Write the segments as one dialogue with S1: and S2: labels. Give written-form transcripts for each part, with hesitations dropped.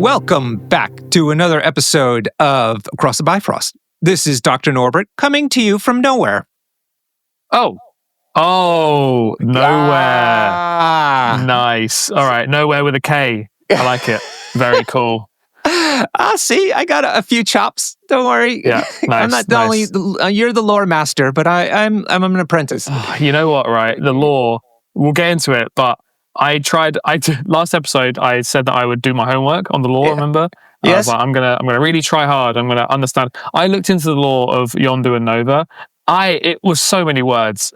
S1: Welcome back to another episode of Across the Bifrost. This is Dr. Norbert coming to you from nowhere.
S2: Oh, nowhere. Nice. All right, nowhere with a K. I like it. Very cool.
S1: See, I got a few chops. Don't worry.
S2: Yeah, nice.
S1: I'm not the only. You're the lore master, but I'm an apprentice.
S2: You know what? Right, the lore. We'll get into it, but last episode. I said that I would do my homework on the lore.
S1: Yeah.
S2: Remember?
S1: Yes.
S2: I was like, I'm gonna really try hard. I'm gonna understand. I looked into the lore of Yondu and Nova. It was so many words.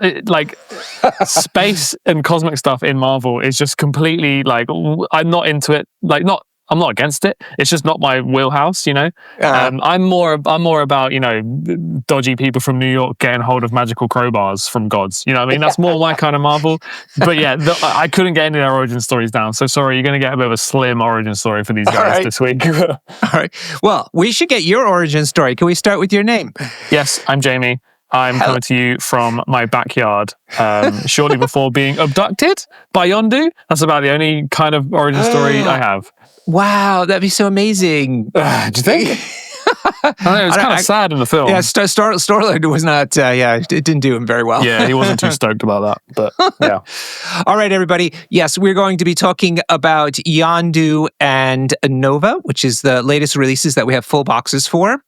S2: Space and cosmic stuff in Marvel is just completely I'm not into it. I'm not against it. It's just not my wheelhouse, you know. I'm more about, dodgy people from New York getting hold of magical crowbars from gods. You know what I mean? That's more my kind of Marvel. But yeah, I couldn't get any of their origin stories down. So sorry, you're going to get a bit of a slim origin story for these guys this week.
S1: All right. Well, we should get your origin story. Can we start with your name?
S2: Yes, I'm Jamie. I'm coming to you from my backyard shortly before being abducted by Yondu. That's about the only kind of origin story I have.
S1: Wow, that'd be so amazing.
S2: Do you think? I don't know, it was kind of sad in the film.
S1: Yeah, Star-Lord was not, it didn't do him very well.
S2: Yeah, he wasn't too stoked about that, but yeah.
S1: All right, everybody. Yes, we're going to be talking about Yondu and Nova, which is the latest releases that we have full boxes for.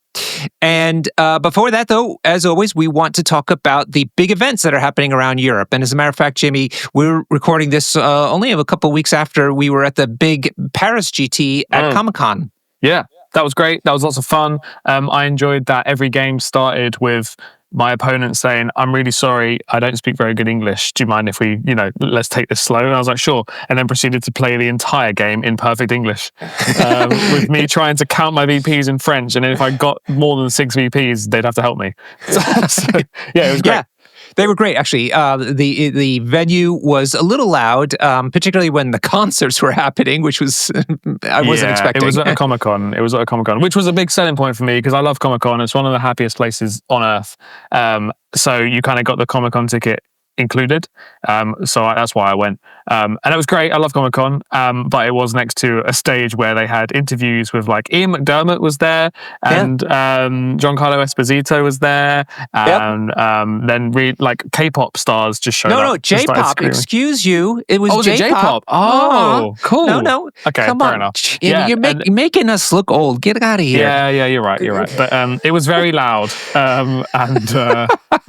S1: And before that, though, as always, we want to talk about the big events that are happening around Europe. And as a matter of fact, Jamie, we're recording this only a couple of weeks after we were at the big Paris GT at Comic-Con.
S2: Yeah, that was great. That was lots of fun. I enjoyed that every game started with my opponent saying, "I'm really sorry, I don't speak very good English. Do you mind if we, let's take this slow?" And I was like, "Sure." And then proceeded to play the entire game in perfect English, with me trying to count my VPs in French. And then if I got more than 6 VPs, they'd have to help me. So, yeah, it was great.
S1: Yeah. They were great, actually. The venue was a little loud, particularly when the concerts were happening, which was I wasn't expecting.
S2: It was at a Comic-Con. Which was a big selling point for me because I love Comic-Con. It's one of the happiest places on earth. So you kind of got the Comic-Con ticket included. That's why I went. And it was great. I love Comic-Con. But it was next to a stage where they had interviews with Ian McDermott was there and Giancarlo Esposito was there. And then K-pop stars just showed up.
S1: No, J-pop. Excuse you. It was
S2: J-pop.
S1: J-pop.
S2: Oh, cool.
S1: No.
S2: Okay,
S1: come
S2: fair
S1: on.
S2: enough.
S1: You're making us look old. Get out of here.
S2: Yeah, you're right. But it was very loud. And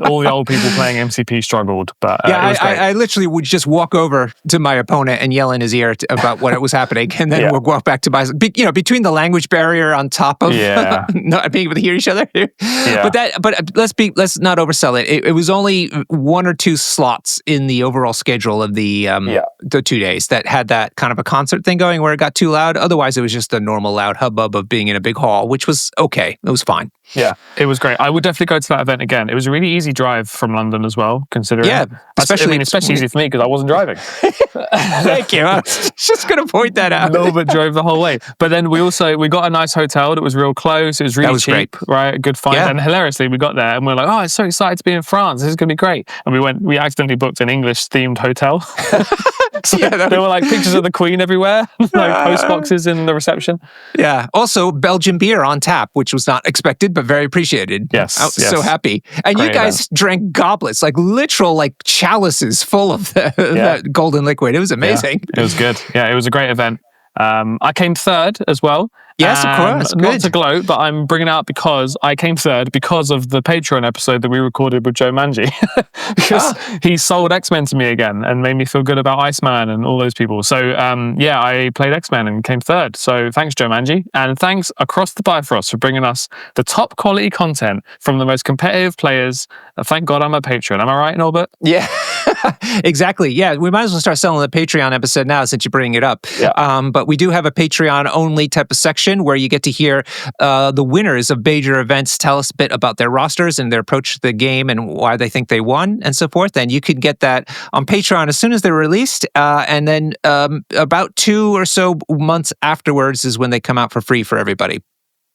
S2: all the old people playing MCP struggled. But it was great.
S1: I literally would just walk over to my opponent and yell in his ear about what was happening, and then we'll walk back to my. Between the language barrier on top of not being able to hear each other. But let's not oversell it. It was only 1 or 2 slots in the overall schedule of the 2 days that had that kind of a concert thing going where it got too loud. Otherwise, it was just the normal loud hubbub of being in a big hall, which was okay. It was fine.
S2: Yeah, it was great. I would definitely go to that event again. It was a really easy drive from London as well, considering. Yeah, especially easy for me because I wasn't driving.
S1: Thank you. I was just going to point that out.
S2: Norbert drove the whole way. But then we got a nice hotel that was real close. It was really cheap,
S1: great.
S2: Right? Good find. Yeah. And hilariously, we got there and we were like, "Oh, I'm so excited to be in France. This is going to be great." And we accidentally booked an English-themed hotel. So there were pictures of the Queen everywhere, post boxes in the reception.
S1: Yeah. Also, Belgian beer on tap, which was not expected, but very appreciated.
S2: Yes.
S1: I was so happy. And great you guys drank goblets, literal chalices full of that golden liquid. It was amazing.
S2: Yeah, it was good. Yeah, it was a great event. I came third as well.
S1: Yes, of course.
S2: Not to gloat, but I'm bringing it up because I came third because of the Patreon episode that we recorded with Joe Manji. Because he sold X-Men to me again and made me feel good about Iceman and all those people. So, I played X-Men and came third. So thanks, Joe Manji. And thanks across the Bifrost for bringing us the top quality content from the most competitive players. Thank God I'm a patron. Am I right, Norbert?
S1: Yeah, exactly. Yeah, we might as well start selling the Patreon episode now since you bring it up.
S2: Yeah.
S1: But we do have a Patreon-only type of section where you get to hear the winners of major events tell us a bit about their rosters and their approach to the game and why they think they won and so forth. And you can get that on Patreon as soon as they're released. And then about 2 or so months afterwards is when they come out for free for everybody.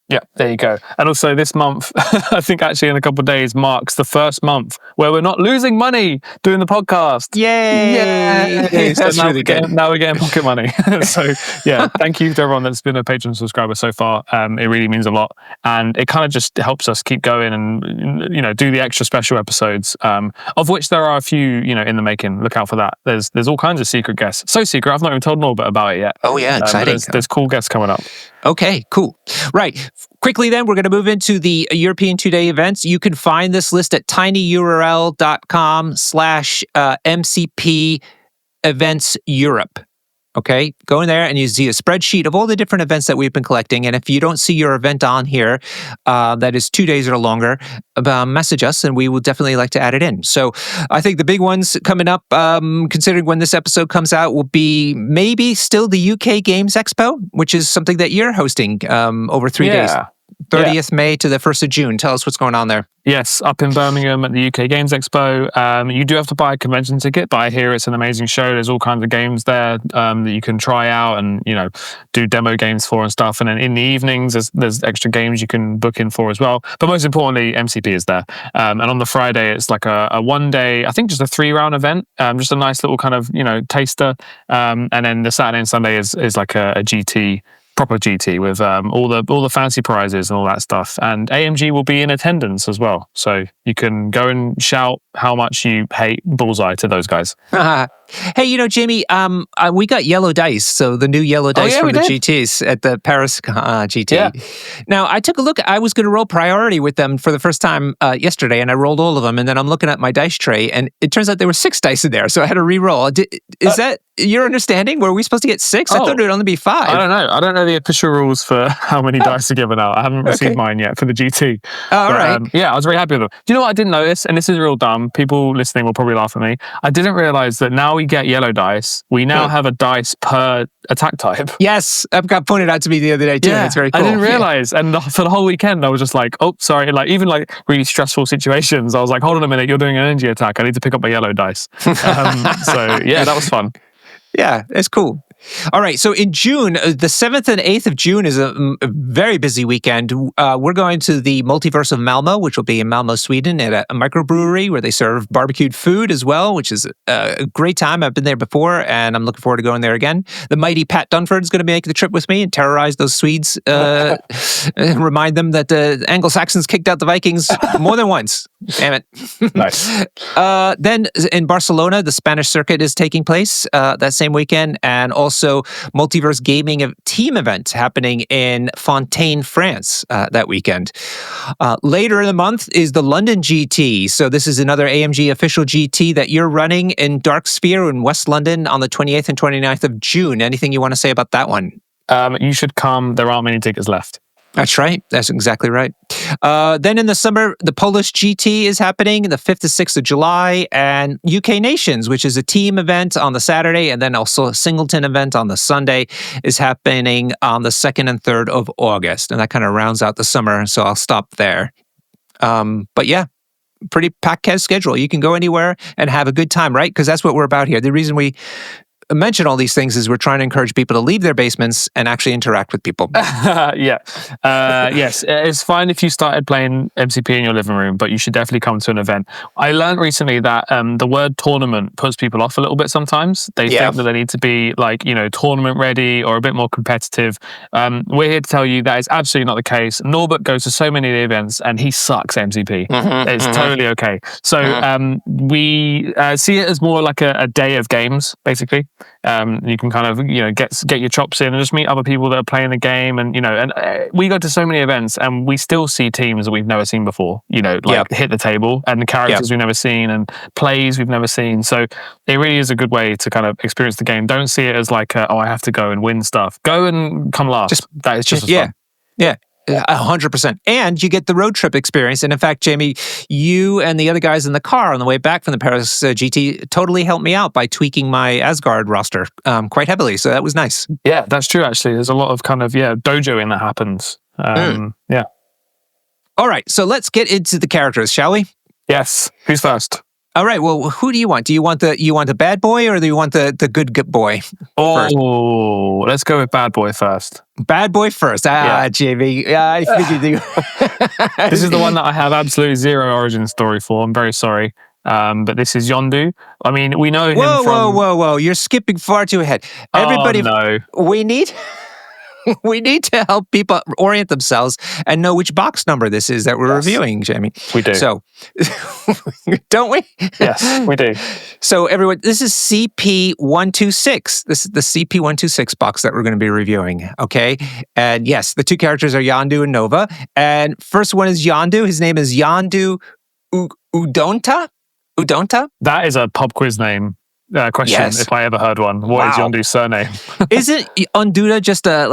S2: Yeah, there you go. And also this month, I think actually in a couple of days, marks the first month where we're not losing money doing the podcast.
S1: Yay!
S2: So
S1: That's
S2: now
S1: really good.
S2: Now we're getting pocket money. So yeah, thank you to everyone that's been a Patreon subscriber so far. It really means a lot. And it kind of just helps us keep going and, do the extra special episodes, of which there are a few, in the making. Look out for that. There's all kinds of secret guests. So secret, I've not even told Norbert about it yet.
S1: Oh yeah, exciting.
S2: There's cool guests coming up.
S1: Okay, cool. Right. Quickly then, we're going to move into the European 2-day events. You can find this list at tinyurl.com/MCP Events Europe. Okay, go in there and you see a spreadsheet of all the different events that we've been collecting. And if you don't see your event on here, that is 2 days or longer, message us and we will definitely like to add it in. So I think the big ones coming up, considering when this episode comes out, will be maybe still the UK Games Expo, which is something that you're hosting over 3 days. 30th May to the 1st of June. Tell us what's going on there.
S2: Yes, up in Birmingham at the UK Games Expo. You do have to buy a convention ticket, but I hear it's an amazing show. There's all kinds of games there that you can try out and, do demo games for and stuff. And then in the evenings, there's extra games you can book in for as well. But most importantly, MCP is there. And on the Friday, it's like a 1 day, I think just a 3-round event, just a nice little kind of, taster. And then the Saturday and Sunday is like a GT, proper GT with all the fancy prizes and all that stuff. And AMG will be in attendance as well. So you can go and shout how much you hate Bullseye to those guys.
S1: Hey, Jamie, we got yellow dice. So the new yellow dice from the GTs at the Paris GT. Yeah. Now, I took a look. I was going to roll priority with them for the first time yesterday, and I rolled all of them. And then I'm looking at my dice tray, and it turns out there were 6 dice in there. So I had to re-roll. Is that your understanding? Were we supposed to get 6? I thought it would only be 5.
S2: I don't know. I don't know the official rules for how many dice are given out. I haven't received mine yet for the GT.
S1: All right.
S2: Yeah, I was very happy with them. Do you know what I didn't notice? And this is real dumb. People listening will probably laugh at me. I didn't realize that now we get yellow dice. We now have a dice per attack type.
S1: Yes, that got pointed out to me the other day too.
S2: Yeah,
S1: it's very cool.
S2: I didn't realize. And for the whole weekend, I was just like, oh, sorry. Like even like really stressful situations, I was like, hold on a minute, you're doing an energy attack. I need to pick up my yellow dice. So yeah, that was fun.
S1: Yeah, it's cool. All right, so in June, the 7th and 8th of June is a very busy weekend. We're going to the Multiverse of Malmo, which will be in Malmo, Sweden, at a microbrewery where they serve barbecued food as well, which is a great time. I've been there before, and I'm looking forward to going there again. The mighty Pat Dunford is going to make the trip with me and terrorize those Swedes, and remind them that the Anglo-Saxons kicked out the Vikings more than once. Damn it.
S2: Nice.
S1: Then in Barcelona, the Spanish circuit is taking place that same weekend, and also Multiverse Gaming team event happening in Fontaine, France that weekend. Later in the month is the London GT. So this is another AMG official GT that you're running in Dark Sphere in West London on the 28th and 29th of June. Anything you want to say about that one?
S2: You should come. There aren't many tickets left.
S1: That's right. That's exactly right. Then in the summer, the Polish GT is happening the 5th to 6th of July, and UK Nations, which is a team event on the Saturday, and then also a singleton event on the Sunday, is happening on the 2nd and 3rd of August. And that kind of rounds out the summer, so I'll stop there. But yeah, pretty packed schedule. You can go anywhere and have a good time, right? Because that's what we're about here. The reason we mention all these things is we're trying to encourage people to leave their basements and actually interact with people.
S2: Yes, it's fine if you started playing MCP in your living room, but you should definitely come to an event. I learned recently that the word tournament puts people off a little bit sometimes. They think that they need to be like, tournament ready or a bit more competitive. We're here to tell you that is absolutely not the case. Norbert goes to so many of the events and he sucks MCP. It's totally okay. So we see it as more like a day of games, basically. You can kind of get your chops in and just meet other people that are playing the game, and we go to so many events and we still see teams that we've never seen before, hit the table, and characters we've never seen and plays we've never seen. So it really is a good way to kind of experience the game. Don't see it as like I have to go and win stuff. Go and come last. That is just as fun.
S1: Yeah. 100%. And you get the road trip experience. And in fact, Jamie, you and the other guys in the car on the way back from the Paris GT totally helped me out by tweaking my Asgard roster quite heavily. So that was nice.
S2: Yeah, that's true, actually. There's a lot of kind of, dojoing that happens. Yeah.
S1: All right. So let's get into the characters, shall we?
S2: Yes. Who's first?
S1: All right. Well, who do you want? Do you want the bad boy or do you want the good boy?
S2: Oh, let's go with bad boy first.
S1: Bad boy first. Jamie. I figured you.
S2: This is the one that I have absolutely zero origin story for. I'm very sorry. But this is Yondu. I mean, we know him from...
S1: Whoa. You're skipping far too ahead. Everybody,
S2: no.
S1: We need to help people orient themselves and know which box number this is that we're reviewing, Jamie.
S2: We do.
S1: So, don't we?
S2: Yes, we do.
S1: So, everyone, this is CP126. This is the CP126 box that we're going to be reviewing, okay? And yes, the two characters are Yondu and Nova. And first one is Yondu. His name is Yondu Udonta?
S2: That is a pub quiz name. Question, if I ever heard one. What is Yondu's surname?
S1: Isn't Unduda just a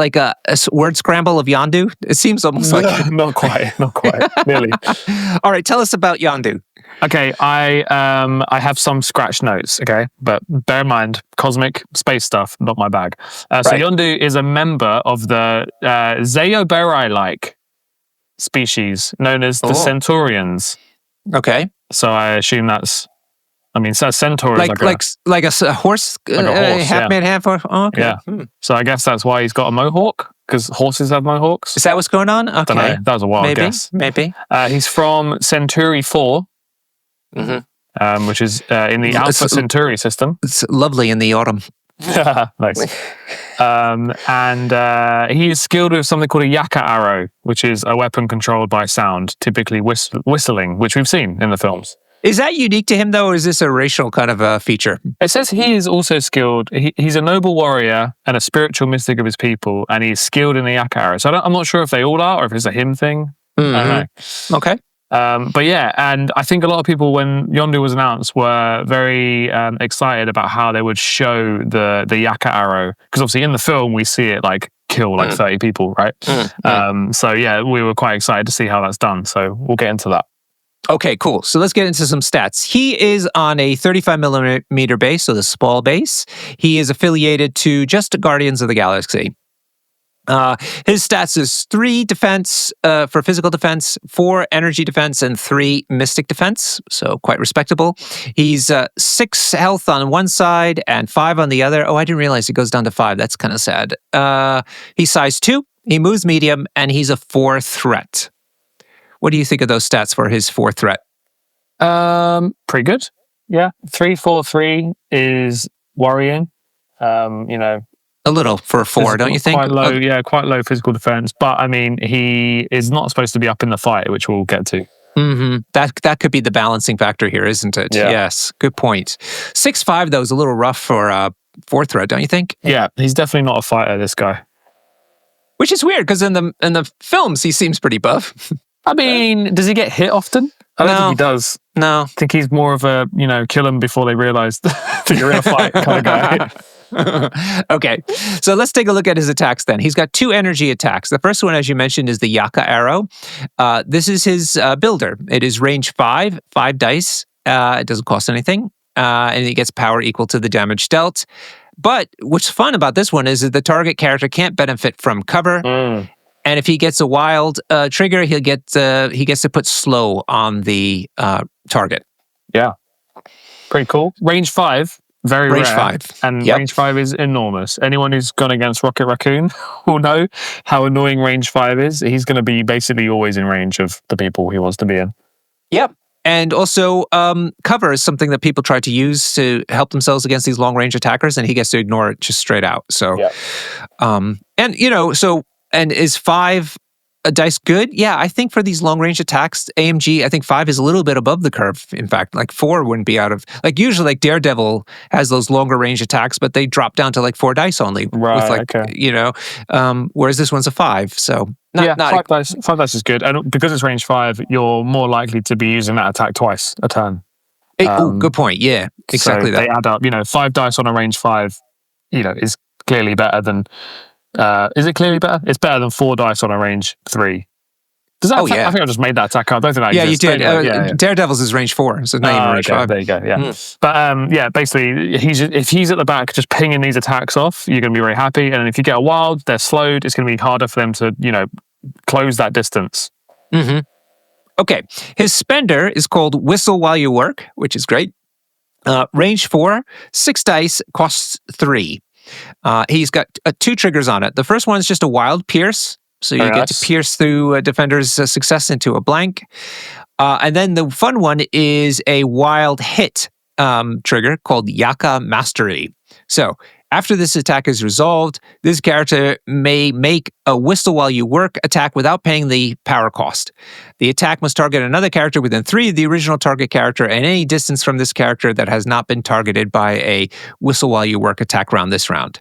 S1: word scramble of Yondu? It seems almost like...
S2: Not quite. Nearly.
S1: All right, tell us about Yondu.
S2: Okay, I have some scratch notes, okay? But bear in mind, cosmic space stuff, not my bag. So Yondu is a member of the Zeoberi-like species known as the Centaurians.
S1: Okay.
S2: So I assume that's... I mean, so a centaur is
S1: like a horse, half man, half horse. Oh, okay.
S2: Yeah. So I guess that's why he's got a mohawk, because horses have mohawks.
S1: Is that what's going on? Okay.
S2: Don't know. That was a wild guess.
S1: Maybe.
S2: He's from Centauri 4, which is in the Alpha Centauri system.
S1: It's lovely in the autumn.
S2: Nice. And he is skilled with something called a Yaka arrow, which is a weapon controlled by sound, typically whistling, which we've seen in the films.
S1: Is that unique to him, though, or is this a racial kind of a feature?
S2: It says he is also skilled. He's a noble warrior and a spiritual mystic of his people, and he's skilled in the Yaka arrow. So I'm not sure if they all are, or if it's a him thing. I don't know.
S1: Okay.
S2: But yeah, and I think a lot of people, when Yondu was announced, were very excited about how they would show the Yaka arrow. Because obviously in the film, we see it like kill like 30 people, right? So yeah, we were quite excited to see how that's done. So we'll get into that.
S1: Okay, cool. So let's get into some stats. He is on a 35 millimeter base, so the small base. He is affiliated to just Guardians of the Galaxy. His stats is 3 defense for physical defense, 4 energy defense, and 3 mystic defense. So quite respectable. He's 6 health on one side and 5 on the other. Oh, I didn't realize it goes down to 5. That's kind of sad. He's size 2. He moves medium, and he's a 4 threat. What do you think of those stats for his 4 threat?
S2: Pretty good. Yeah. 3-4-3 is worrying. A
S1: little for a 4, don't you think?
S2: Quite low, quite low physical defense. But I mean, he is not supposed to be up in the fight, which we'll get to.
S1: That could be the balancing factor here, isn't it?
S2: Yeah.
S1: Yes, good point. 6'5", though, is a little rough for 4 threat, don't you think?
S2: Yeah, he's definitely not a fighter, this guy.
S1: Which is weird, because in the films, he seems pretty buff.
S2: I mean, does he get hit often? I don't think he does.
S1: No.
S2: I think he's more of a, kill them before they realise that you're in a fight kind of guy.
S1: Okay, so let's take a look at his attacks then. He's got 2 energy attacks. The first one, as you mentioned, is the Yaka arrow. This is his builder. It is range 5 dice. It doesn't cost anything. And it gets power equal to the damage dealt. But what's fun about this one is that the target character can't benefit from cover. And if he gets a wild trigger, he gets to put slow on the target.
S2: Yeah, pretty cool. Range 5, very rare.
S1: Range 5,
S2: and range 5 is enormous. Anyone who's gone against Rocket Raccoon will know how annoying range 5 is. He's going to be basically always in range of the people he wants to be in.
S1: Yep. And also, cover is something that people try to use to help themselves against these long range attackers, and he gets to ignore it just straight out. So, And is 5 a dice good? Yeah, I think for these long-range attacks, AMG, I think 5 is a little bit above the curve. In fact, like 4 wouldn't be out of... Like usually like Daredevil has those longer-range attacks, but they drop down to like 4 dice only.
S2: Right,
S1: okay. Whereas this one's a 5, so...
S2: 5 dice is good. And because it's range 5, you're more likely to be using that attack twice a turn.
S1: Good point. Yeah, exactly
S2: so
S1: that.
S2: They add up. 5 dice on a range 5, is clearly better than... is it clearly better? It's better than 4 dice on a range 3. Does that? I think I just made that attack up. I don't think that exists.
S1: You did. Daredevil's is range 4, so not even range 5.
S2: There you go. Yeah, but basically, if he's at the back, just pinging these attacks off, you're going to be very happy. And then if you get a wild, they're slowed. It's going to be harder for them to, close that distance.
S1: Okay, his spender is called Whistle While You Work, which is great. Range 4, 6 dice, costs 3. He's got 2 triggers on it. The first one is just a wild pierce. So you get to pierce through a defender's success into a blank. And then the fun one is a wild hit trigger called Yaka Mastery. So after this attack is resolved, this character may make a Whistle While You Work attack without paying the power cost. The attack must target another character within 3 of the original target character and any distance from this character that has not been targeted by a Whistle While You Work attack round this round.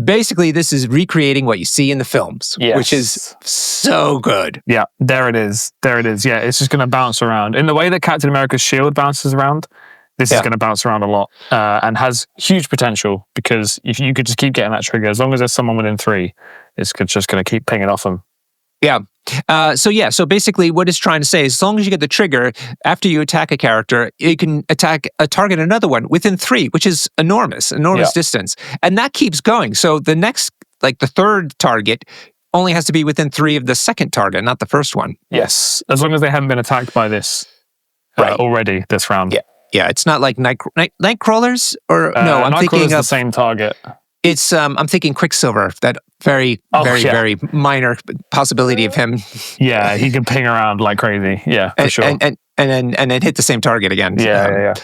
S1: Basically, this is recreating what you see in the films, which is so good.
S2: Yeah, there it is. Yeah, it's just going to bounce around. In the way that Captain America's shield bounces around, this is going to bounce around a lot and has huge potential, because if you could just keep getting that trigger, as long as there's someone within 3, it's just going to keep pinging off them.
S1: Yeah. So basically what it's trying to say is, as long as you get the trigger, after you attack a character, you can target another one within 3, which is enormous distance. And that keeps going. So the next, like the third target, only has to be within 3 of the second target, not the first one.
S2: Yes. As long as they haven't been attacked by this already this round.
S1: Yeah. Yeah, it's not like Nightcrawlers, or no. I'm thinking of
S2: the same target.
S1: It's I'm thinking Quicksilver. That very minor possibility of him.
S2: Yeah, he can ping around like crazy. Yeah, for sure.
S1: And then hit the same target again.
S2: Yeah.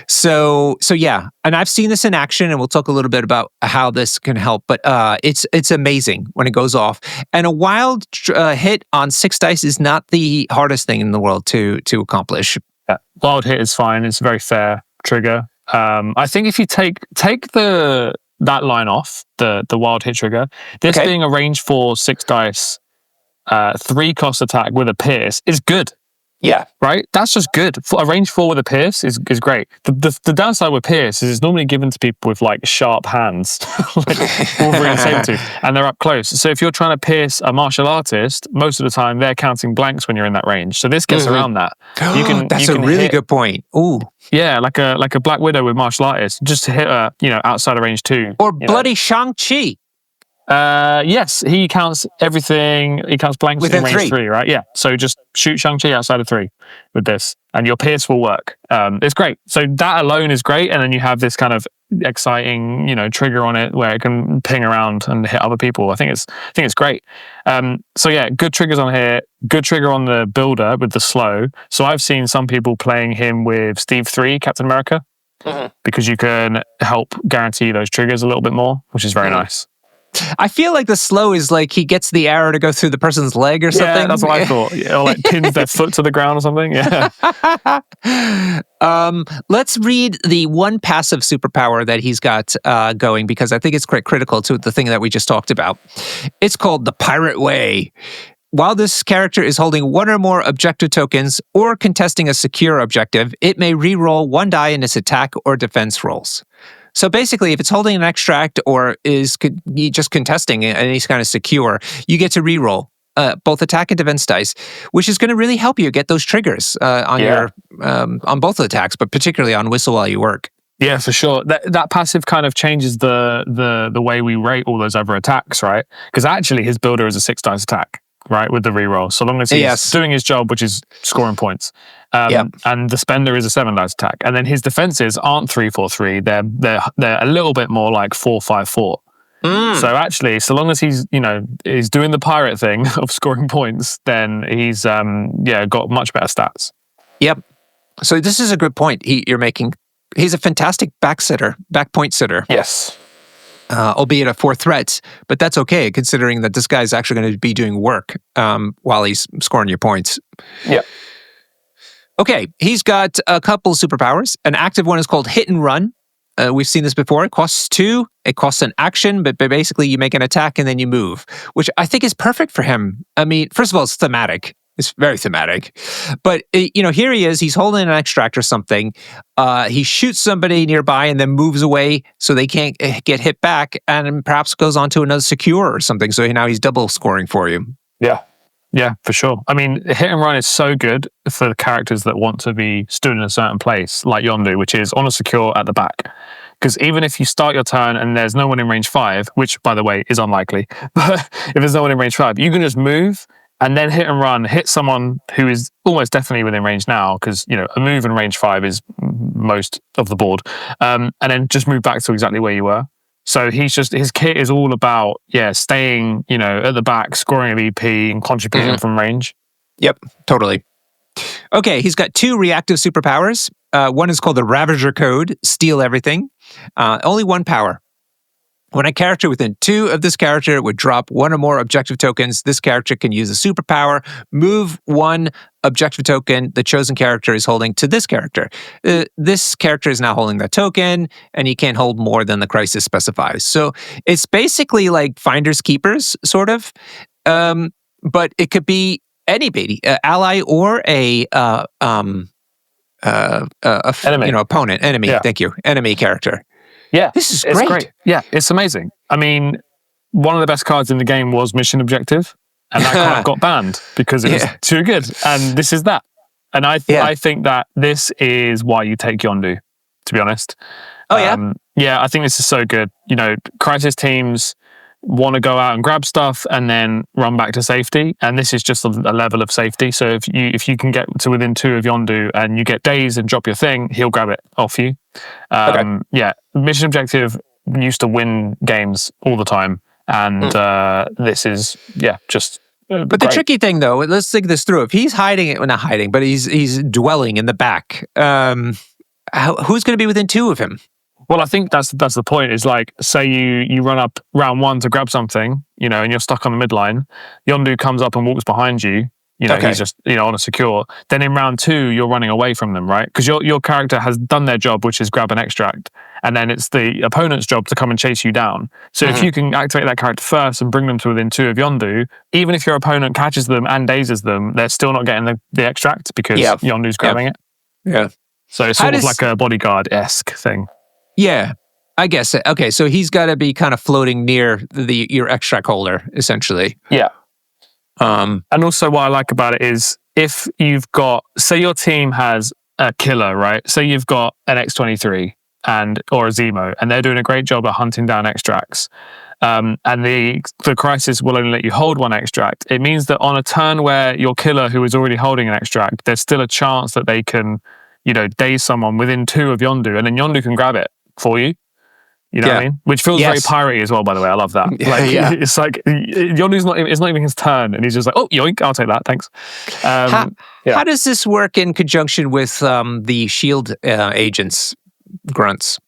S1: So yeah, and I've seen this in action, and we'll talk a little bit about how this can help. But it's amazing when it goes off. And a wild hit on 6 dice is not the hardest thing in the world to accomplish.
S2: Yeah. Wild hit is fine. It's a very fair trigger. I think if you take that line off, the wild hit trigger, this being a range 4, 6 dice, 3 cost attack with a pierce is good.
S1: Yeah.
S2: Right? That's just good. A range 4 with a pierce is great. The downside with pierce is it's normally given to people with like sharp hands, like Wolverine and Sabretooth, and they're up close. So if you're trying to pierce a martial artist, most of the time they're counting blanks when you're in that range. So this gets around that.
S1: That's a really good point. Ooh.
S2: Yeah, like a Black Widow with martial artists, just to hit outside of range 2.
S1: Or bloody Shang-Chi.
S2: Yes, he counts everything. He counts blanks
S1: within
S2: in range 3, right? Yeah. So just shoot Shang-Chi outside of 3 with this, and your pierce will work. It's great. So that alone is great, and then you have this kind of exciting, trigger on it where it can ping around and hit other people. I think it's great. So yeah, good triggers on here. Good trigger on the builder with the slow. So I've seen some people playing him with Steve 3, Captain America, because you can help guarantee those triggers a little bit more, which is very nice.
S1: I feel like the slow is like he gets the arrow to go through the person's leg or something.
S2: Yeah, that's what I thought. Yeah, or like pins their foot to the ground or something. Yeah.
S1: Let's read the one passive superpower that he's got going, because I think it's quite critical to the thing that we just talked about. It's called the Pirate Way. While this character is holding 1 or more objective tokens or contesting a secure objective, it may re-roll 1 die in its attack or defense rolls. So basically, if it's holding an extract or is just contesting any kind of secure, you get to reroll both attack and defense dice, which is going to really help you get those triggers on both attacks, but particularly on Whistle While You Work.
S2: Yeah, for sure. That passive kind of changes the way we rate all those other attacks, right? Because actually, his builder is a 6 dice attack. Right, with the reroll, so long as he's doing his job, which is scoring points. And the spender is a 7 dice attack, and then his defenses aren't 3-4-3. They're a little bit more like 4-5-4. So actually, so long as he's doing the pirate thing of scoring points, then he's got much better stats.
S1: Yep. So this is a good point you're making. He's a fantastic back point sitter.
S2: Yes.
S1: Albeit at 4 threats, but that's okay considering that this guy's actually going to be doing work while he's scoring your points.
S2: Yeah.
S1: Okay, he's got a couple superpowers. An active one is called Hit and Run. We've seen this before. It costs 2. It costs an action, but basically you make an attack and then you move, which I think is perfect for him. I mean, first of all, it's thematic. It's very thematic. But, here he is. He's holding an extract or something. He shoots somebody nearby and then moves away so they can't get hit back, and perhaps goes on to another secure or something. So now he's double scoring for you.
S2: Yeah. Yeah, for sure. I mean, Hit and Run is so good for the characters that want to be stood in a certain place, like Yondu, which is on a secure at the back. Because even if you start your turn and there's no one in range 5, which, by the way, is unlikely, but if there's no one in range 5, you can just move and then hit and run, hit someone who is almost definitely within range now, because a move in range 5 is most of the board, and then just move back to exactly where you were. So his kit is all about staying at the back, scoring an EP and contributing from range.
S1: Yep, totally. Okay, he's got 2 reactive superpowers. One is called the Ravager Code, steal everything. Only 1 power. When a character within 2 of this character would drop 1 or more objective tokens, this character can use a superpower, move 1 objective token the chosen character is holding to this character. This character is now holding that token, and he can't hold more than the crisis specifies. So it's basically like finders keepers, sort of. But it could be anybody, ally or a
S2: enemy.
S1: Opponent, enemy. Yeah. Thank you, enemy character.
S2: Yeah,
S1: this is great.
S2: It's great. Yeah, it's amazing. I mean, one of the best cards in the game was Mission Objective, and that card got banned because it was too good. And this is that. And I think that this is why you take Yondu, to be honest.
S1: Oh, yeah?
S2: Yeah, I think this is so good. Crisis teams want to go out and grab stuff and then run back to safety, and this is just a level of safety. So if you can get to within 2 of Yondu and you get days and drop your thing, he'll grab it off you. Mission Objective used to win games all the time, and this is just
S1: but
S2: great.
S1: The tricky thing, though, let's think this through. If he's hiding it, well, not hiding, but he's dwelling in the back, who's going to be within 2 of him?
S2: Well, I think that's the point. Is like, say you run up round 1 to grab something, and you're stuck on the midline. Yondu comes up and walks behind you. He's just on a secure. Then in round 2, you're running away from them, right? Because your character has done their job, which is grab an extract, and then it's the opponent's job to come and chase you down. So if you can activate that character first and bring them to within 2 of Yondu, even if your opponent catches them and dazes them, they're still not getting the extract because Yondu's grabbing it.
S1: Yeah.
S2: So it's sort of like a bodyguard-esque thing.
S1: Yeah, I guess. Okay, so he's got to be kind of floating near your extract holder, essentially.
S2: Yeah. And also what I like about it is if you've got, say your team has a killer, right? Say you've got an X-23 or a Zemo, and they're doing a great job at hunting down extracts. And the crisis will only let you hold 1 extract. It means that on a turn where your killer, who is already holding an extract, there's still a chance that they can, daze someone within 2 of Yondu, and then Yondu can grab it for you. You know what I mean? Which feels very piratey as well, by the way. I love that. It's like Yondu's it's not even his turn, and he's just like, oh, yoink, I'll take that, thanks.
S1: How does this work in conjunction with the shield agents, grunts?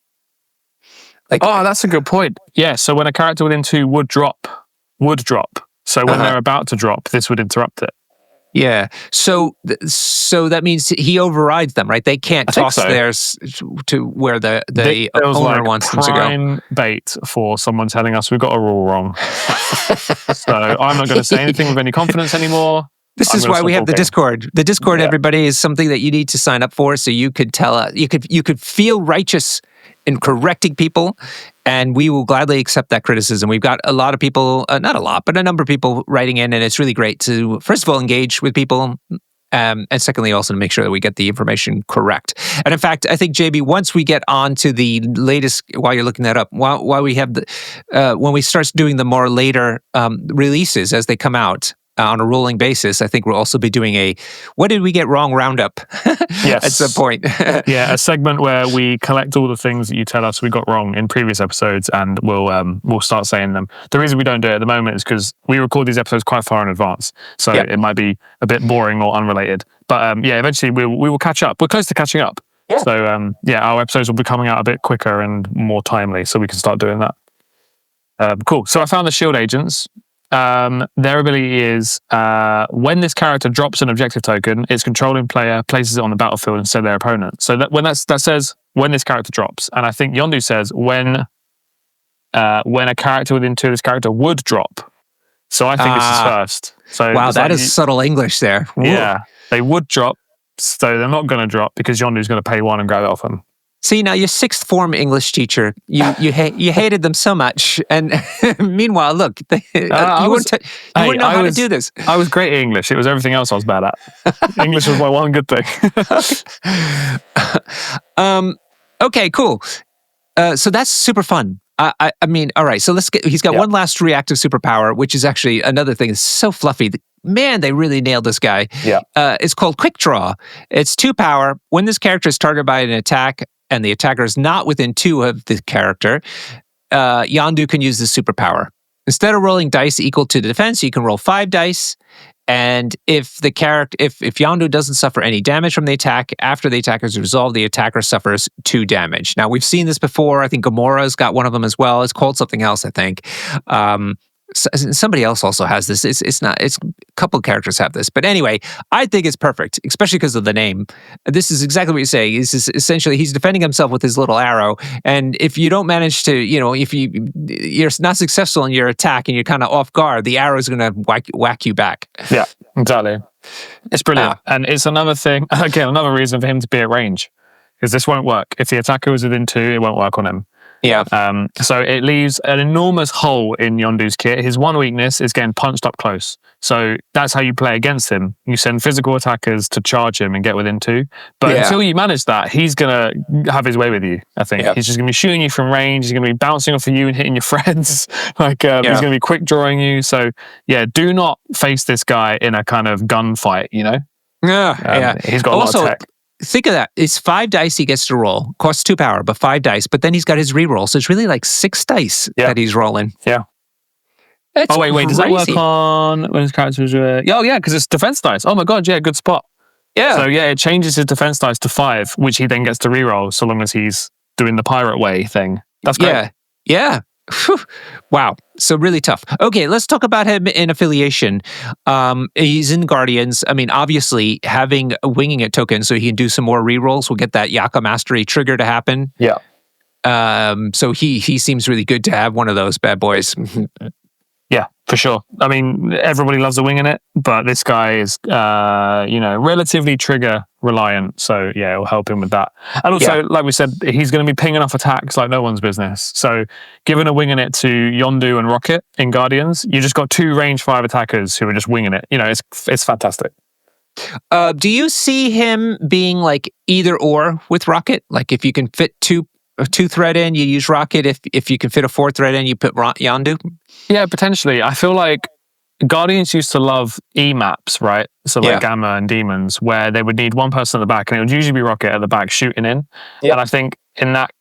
S2: That's a good point. Yeah, so when a character within 2 would drop. So when they're about to drop, this would interrupt it.
S1: Yeah, so that means he overrides them, right? They can't toss theirs to where the owner wants them to go.
S2: Prime bait for someone telling us we've got a rule wrong. So I'm not going to say anything with any confidence anymore.
S1: This is why we have the Discord. The Discord, everybody, is something that you need to sign up for, so you could tell us, you could feel righteous in correcting people, and we will gladly accept that criticism. We've got a lot of people, not a lot, but a number of people writing in, and it's really great to, first of all, engage with people, and secondly, also to make sure that we get the information correct. And in fact, I think, JB, once we get on to the latest, while you're looking that up, while we have when we start doing the more later releases as they come out, on a rolling basis, I think we'll also be doing a "What did we get wrong?" roundup at some point.
S2: Yeah, a segment where we collect all the things that you tell us we got wrong in previous episodes, and we'll start saying them. The reason we don't do it at the moment is because we record these episodes quite far in advance, so it might be a bit boring or unrelated. But eventually we will catch up. We're close to catching up. Yeah. So our episodes will be coming out a bit quicker and more timely, so we can start doing that. Cool. So I found the shield agents. Their ability is when this character drops an objective token, its controlling player places it on the battlefield instead of their opponent. So that says when this character drops, and I think Yondu says when a character within 2 of this character would drop. So I think this is first. So
S1: wow, that is subtle English there. Whoa.
S2: Yeah, they would drop, so they're not going to drop because Yondu's going to pay 1 and grab it off them.
S1: See, now your 6th form English teacher, you hated them so much, and meanwhile, look, you wouldn't know how to do this.
S2: I was great at English. It was everything else I was bad at. English was my one good thing.
S1: Okay, cool. So that's super fun. I mean, all right. So he's got one last reactive superpower, which is actually another thing. It's so fluffy. man, they really nailed this guy.
S3: Yeah.
S1: It's called Quick Draw. It's 2 power. When this character is targeted by an attack and the attacker is not within 2 of the character, Yondu can use this superpower. Instead of rolling dice equal to the defense, you can roll 5 dice. And if Yondu doesn't suffer any damage from the attack, after the attack is resolved, the attacker suffers 2 damage. Now, we've seen this before. I think Gamora's got one of them as well. It's called something else, I think. Somebody else also has this. It's a couple of characters have this. But anyway, I think it's perfect, especially because of the name. This is exactly what you say. Essentially, he's defending himself with his little arrow. And if you don't manage to, if you're not successful in your attack and you're kind of off guard, the arrow is going to whack you back.
S3: Yeah, exactly.
S2: It's brilliant. And it's another thing, again, another reason for him to be at range. Because this won't work. If the attacker is within 2, it won't work on him.
S1: Yeah.
S2: So it leaves an enormous hole in Yondu's kit. His one weakness is getting punched up close. So that's how you play against him. You send physical attackers to charge him and get within 2. But until you manage that, he's going to have his way with you, I think. He's just going to be shooting you from range. He's going to be bouncing off of you and hitting your friends. He's going to be quick drawing you. So, do not face this guy in a kind of gunfight, He's got a lot of tech.
S1: Think of that. It's 5 dice he gets to roll. Costs 2 power, but 5 dice. But then he's got his reroll. So it's really like 6 dice that he's rolling.
S3: Yeah.
S1: It's
S2: wait.
S1: crazy.
S2: Does that work on when his characters are... because it's defense dice. Oh my God, good spot.
S1: Yeah.
S2: So it changes his defense dice to 5, which he then gets to reroll so long as he's doing the pirate way thing. That's great.
S1: Yeah. Whew. Wow. So really tough. Okay, let's talk about him in affiliation. He's in Guardians. I mean, obviously, having a winging it token so he can do some more rerolls will get that Yaka Mastery trigger to happen.
S3: Yeah.
S1: So he seems really good to have one of those bad boys.
S2: Yeah, for sure. I mean, everybody loves a wing in it, but this guy is, relatively trigger reliant. So it'll help him with that. And also, like we said, he's going to be pinging off attacks like no one's business. So giving a wing in it to Yondu and Rocket in Guardians, you just got 2 range 5 attackers who are just winging it. It's fantastic.
S1: Do you see him being like either or with Rocket? Like if you can fit 2 thread in, you use Rocket. If you can fit a 4 thread in, you put Yondu.
S2: Yeah, potentially. I feel like Guardians used to love E-maps, right? So like Gamma and Demons, where they would need one person at the back, and it would usually be Rocket at the back shooting in. Yep. And I think in that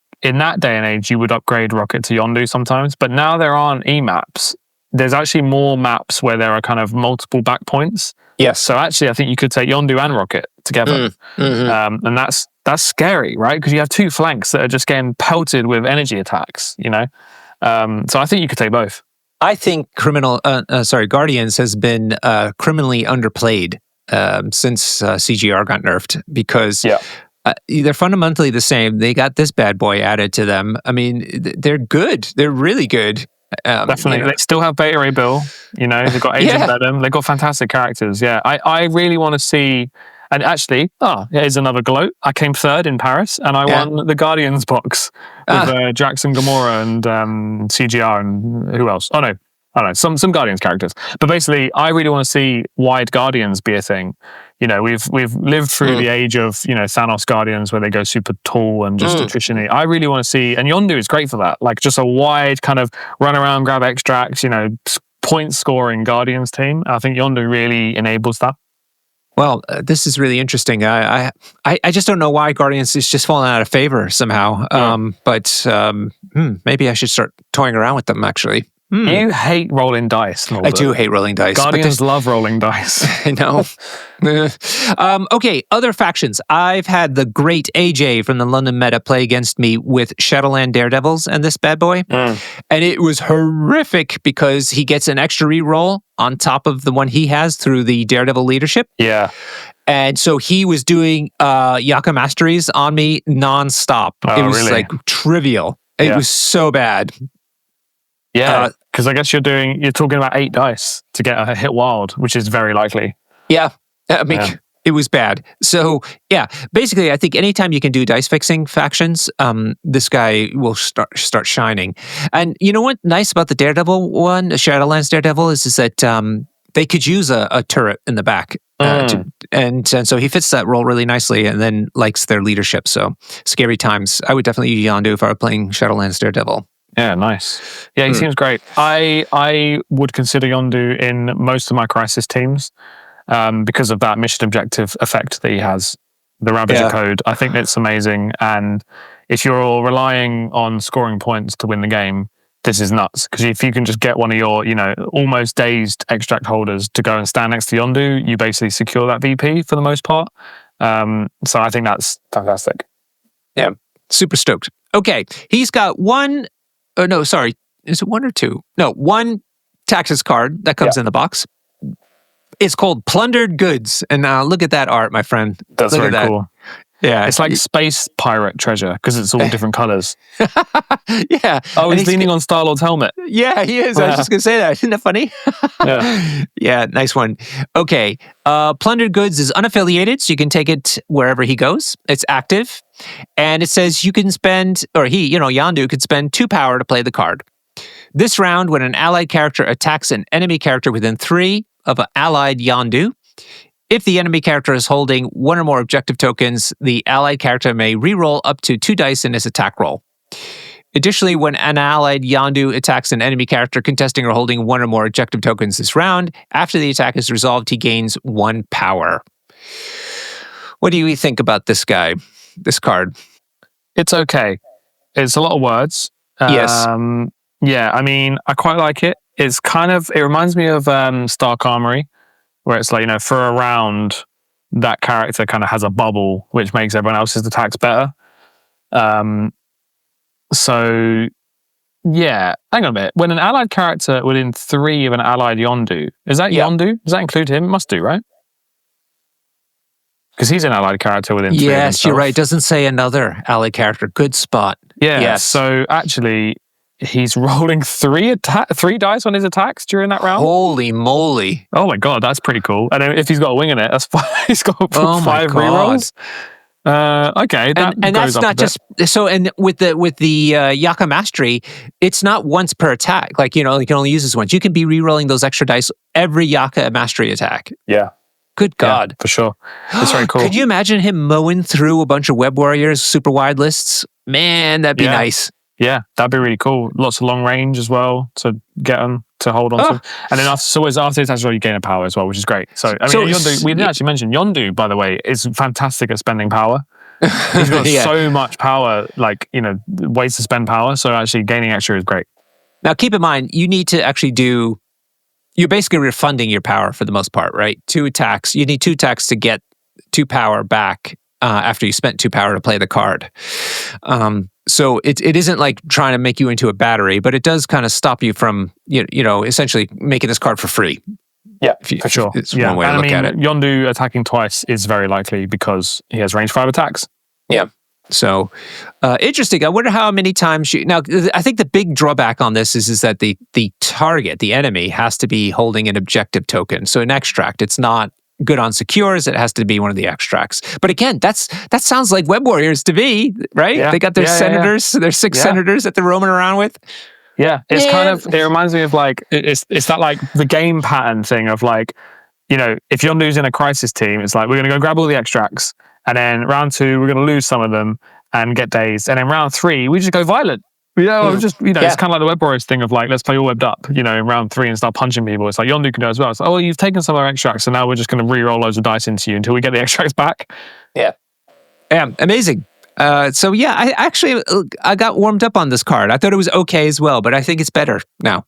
S2: day and age, you would upgrade Rocket to Yondu sometimes. But now there aren't E-maps. There's actually more maps where there are kind of multiple back points.
S1: Yes.
S2: So actually, I think you could take Yondu and Rocket together.
S1: Mm-hmm.
S2: And that's scary, right? Because you have 2 flanks that are just getting pelted with energy attacks, So I think you could take both.
S1: I think Guardians has been criminally underplayed since CGR got nerfed because they're fundamentally the same. They got this bad boy added to them. I mean, they're good. They're really good.
S2: Definitely. They still have Beta Ray Bill. They've got Agent Venom. They've got fantastic characters. Yeah, I really want to see... And actually, here's another gloat. I came 3rd in Paris, and I won the Guardians box with Jackson, Gamora, and CGR, and who else? I don't know, some Guardians characters. But basically, I really want to see wide Guardians be a thing. We've lived through the age of Thanos Guardians where they go super tall and just attrition-y. I really want to see, and Yondu is great for that. Like just a wide kind of run around, grab extracts, point scoring Guardians team. I think Yondu really enables that.
S1: Well, this is really interesting. I just don't know why Guardians is just falling out of favor somehow. But maybe I should start toying around with them, actually.
S2: You hate rolling dice, Norbert.
S1: I do hate rolling dice.
S2: Guardians love rolling dice.
S1: I know. Okay, other factions. I've had the great AJ from the London Meta play against me with Shadowland Daredevils and this bad boy. And it was horrific because he gets an extra reroll on top of the one he has through the Daredevil leadership.
S3: Yeah.
S1: And so he was doing Yaka Masteries on me nonstop.
S3: Oh,
S1: it was
S3: really?
S1: like trivial. It was so bad.
S2: Yeah, because I guess you're talking about 8 dice to get a hit wild, which is very likely.
S1: Yeah, I mean, it was bad. So basically, I think anytime you can do dice fixing factions, this guy will start shining. And you know what? Nice about the Daredevil one, the Shadowlands Daredevil, is that they could use a turret in the back, and so he fits that role really nicely, and then likes their leadership. So scary times. I would definitely use Yondu if I were playing Shadowlands Daredevil.
S2: Yeah, nice. Yeah, he seems great. I would consider Yondu in most of my Crisis teams because of that mission objective effect that he has. The Ravager code, I think it's amazing. And if you're relying on scoring points to win the game, this is nuts. Because if you can just get one of your, almost dazed extract holders to go and stand next to Yondu, you basically secure that VP for the most part. So I think that's fantastic.
S1: Yeah, super stoked. Okay, he's got one. Oh no, sorry. Is it one or two? No, one Taxes card that comes in the box. It's called Plundered Goods, and look at that art, my friend.
S2: That's
S1: look
S2: very cool.
S1: Yeah,
S2: it's like space pirate treasure because it's all different colors.
S1: Yeah.
S2: Oh, he's leaning on Star-Lord's helmet.
S1: Yeah, he is. I was just gonna say that. Isn't that funny? Yeah, nice one. Okay, Plundered Goods is unaffiliated, so you can take it wherever he goes. It's active, and it says you can spend, or he, Yondu could spend 2 power to play the card. This round, when an allied character attacks an enemy character within 3 of an allied Yondu, if the enemy character is holding 1 or more objective tokens, the allied character may reroll up to 2 dice in his attack roll. Additionally, when an allied Yondu attacks an enemy character contesting or holding 1 or more objective tokens this round, after the attack is resolved, he gains 1 power. What do you think about this guy, this card?
S2: It's okay. It's a lot of words.
S1: Yes.
S2: Yeah, I mean, I quite like it. It reminds me of Stark Armory, where it's like, for a round, that character kind of has a bubble, which makes everyone else's attacks better. So, yeah, hang on a minute. When an allied character within 3 of an allied Yondu, is that Yondu? Does that include him? It must do, right? Because he's an allied character within 3 of himself.
S1: Yes, you're right. It doesn't say another allied character. Good spot.
S2: Yeah,
S1: yes.
S2: So actually, he's rolling 3 dice on his attacks during that round.
S1: Holy moly!
S2: Oh my god, that's pretty cool. And if he's got a wing in it, that's fine. He's got 5 rerolls. Okay,
S1: and that's not just so. And with the Yaka Mastery, it's not once per attack. Like you can only use this once. You can be rerolling those extra dice every Yaka Mastery attack.
S2: Yeah.
S1: Good God.
S2: Yeah, for sure. It's very cool.
S1: Could you imagine him mowing through a bunch of Web Warriors super wide lists? Man, that'd be nice.
S2: Yeah, that'd be really cool. Lots of long range as well to get them to hold on to. And then after the attack roll, you gain a power as well, which is great. So, I mean, Yondu, we didn't actually mention Yondu, by the way, is fantastic at spending power. He's got so much power, ways to spend power. So actually gaining extra is great.
S1: Now, keep in mind, you need to actually you're basically refunding your power for the most part, right? 2 attacks. You need 2 attacks to get 2 power back after you spent 2 power to play the card. So it isn't like trying to make you into a battery, but it does kind of stop you from, essentially making this card for free.
S2: Yeah, for sure.
S1: It's one way to look at it.
S2: Yondu attacking twice is very likely because he has range 5 attacks.
S1: Yeah. So interesting. I wonder how many times now. I think the big drawback on this is that the target, the enemy, has to be holding an objective token. So an extract, it's not good on secures. It has to be one of the extracts. But again, that sounds like Web Warriors to me, right?
S2: Yeah.
S1: They got their senators, their 6 senators that they're roaming around with.
S2: Yeah, it's it reminds me of it's that the game pattern thing of if Yondu's in a Crisis team, it's like we're going to go grab all the extracts. And then round 2, we're going to lose some of them and get dazed. And then round 3, we just go violent. It's kind of like the Web Warriors thing of let's play all webbed up, in round 3 and start punching people. It's like Yondu can do it as well. It's like, you've taken some of our extracts, so now we're just going to re-roll loads of dice into you until we get the extracts back.
S1: Yeah. Yeah, amazing. I got warmed up on this card. I thought it was okay as well, but I think it's better now.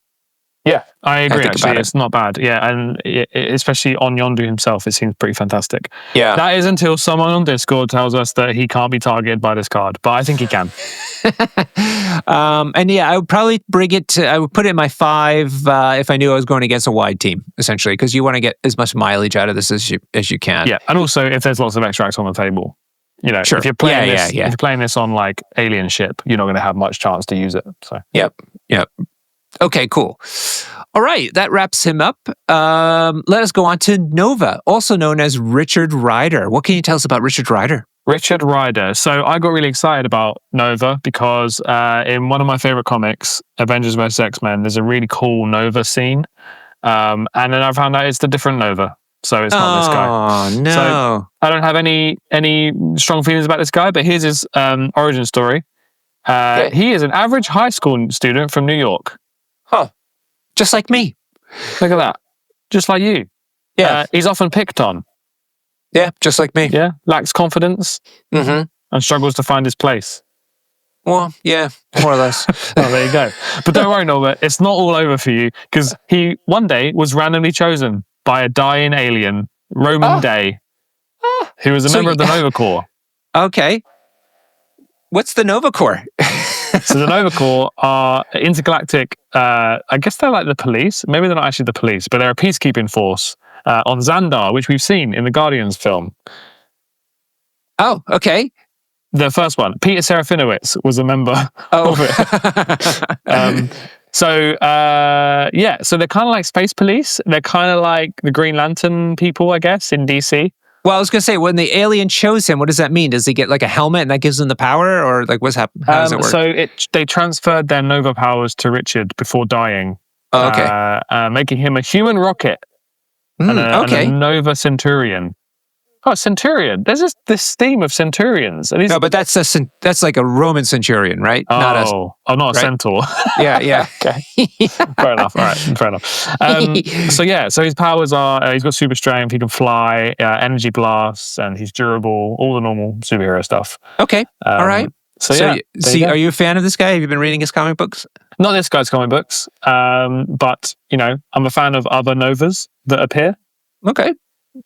S2: Yeah, I agree. Actually, it's not bad. Yeah, and especially on Yondu himself, it seems pretty fantastic.
S1: Yeah,
S2: that is until someone on Discord tells us that he can't be targeted by this card, but I think he can.
S1: And I would probably bring it. I would put it in my 5 if I knew I was going against a wide team, essentially, because you want to get as much mileage out of this as you can.
S2: Yeah, and also if there's lots of extracts on the table.
S1: Sure.
S2: If you're playing if you're playing this on alien ship, you're not going to have much chance to use it. So.
S1: Yep. Okay, cool. All right, that wraps him up. Let us go on to Nova, also known as Richard Rider. What can you tell us about Richard Rider?
S2: Richard Rider. So I got really excited about Nova because in one of my favorite comics, Avengers vs. X-Men, there's a really cool Nova scene. And then I found out it's the different Nova. So it's not this guy.
S1: Oh, no.
S2: So I don't have any strong feelings about this guy, but here's his origin story. He is an average high school student from New York.
S1: Huh. Just like me.
S2: Look at that. Just like you.
S1: Yeah.
S2: He's often picked on.
S1: Yeah, just like me.
S2: Yeah. Lacks confidence.
S1: Mm-hmm.
S2: And struggles to find his place.
S1: Well, yeah, more or less.
S2: Oh, there you go. But don't worry, Norbert, it's not all over for you, because he one day was randomly chosen by a dying alien, Roman Day, who was a member of the Nova Corps.
S1: Okay. What's the Nova Corps?
S2: So the Nova Corps are intergalactic, I guess they're like the police. Maybe they're not actually the police, but they're a peacekeeping force on Xandar, which we've seen in the Guardians film.
S1: Oh, okay.
S2: The first one, Peter Serafinowicz was a member of it. So they're kind of like space police. They're kind of like the Green Lantern people, I guess, in DC.
S1: Well, I was going to say, when the alien chose him, what does that mean? Does he get like a helmet and that gives him the power, or like what's happening? How does it work?
S2: So they transferred their Nova powers to Richard before dying.
S1: Oh, okay.
S2: Making him a human rocket and a Nova Centurion. Oh, Centurion. There's this theme of Centurions.
S1: No, but that's like a Roman centurion, right?
S2: Not a centaur.
S1: Yeah.
S2: Okay. Fair enough. All right. Fair enough. So his powers are, he's got super strength, he can fly, energy blasts, and he's durable, all the normal superhero stuff.
S1: Okay. All right. So are you a fan of this guy? Have you been reading his comic books?
S2: Not this guy's comic books, but, I'm a fan of other Novas that appear.
S1: Okay.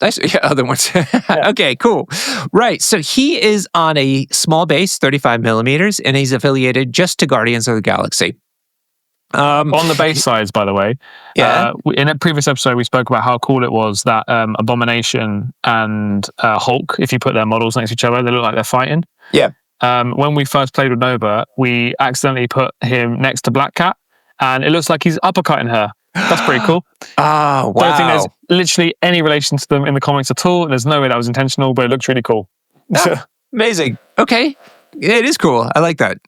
S1: Nice. Yeah, other ones. Okay, cool. Right. So he is on a small base, 35 millimeters, and he's affiliated just to Guardians of the Galaxy.
S2: On the base size, by the way.
S1: Yeah.
S2: In a previous episode, we spoke about how cool it was that Abomination and Hulk, if you put their models next to each other, they look like they're fighting.
S1: Yeah.
S2: When we first played with Nova, we accidentally put him next to Black Cat, and it looks like he's uppercutting her. That's pretty cool.
S1: Oh, wow.
S2: Don't think there's literally any relation to them in the comics at all. There's no way that was intentional, but it looks really cool.
S1: Oh, amazing. Okay. It is cool. I like that.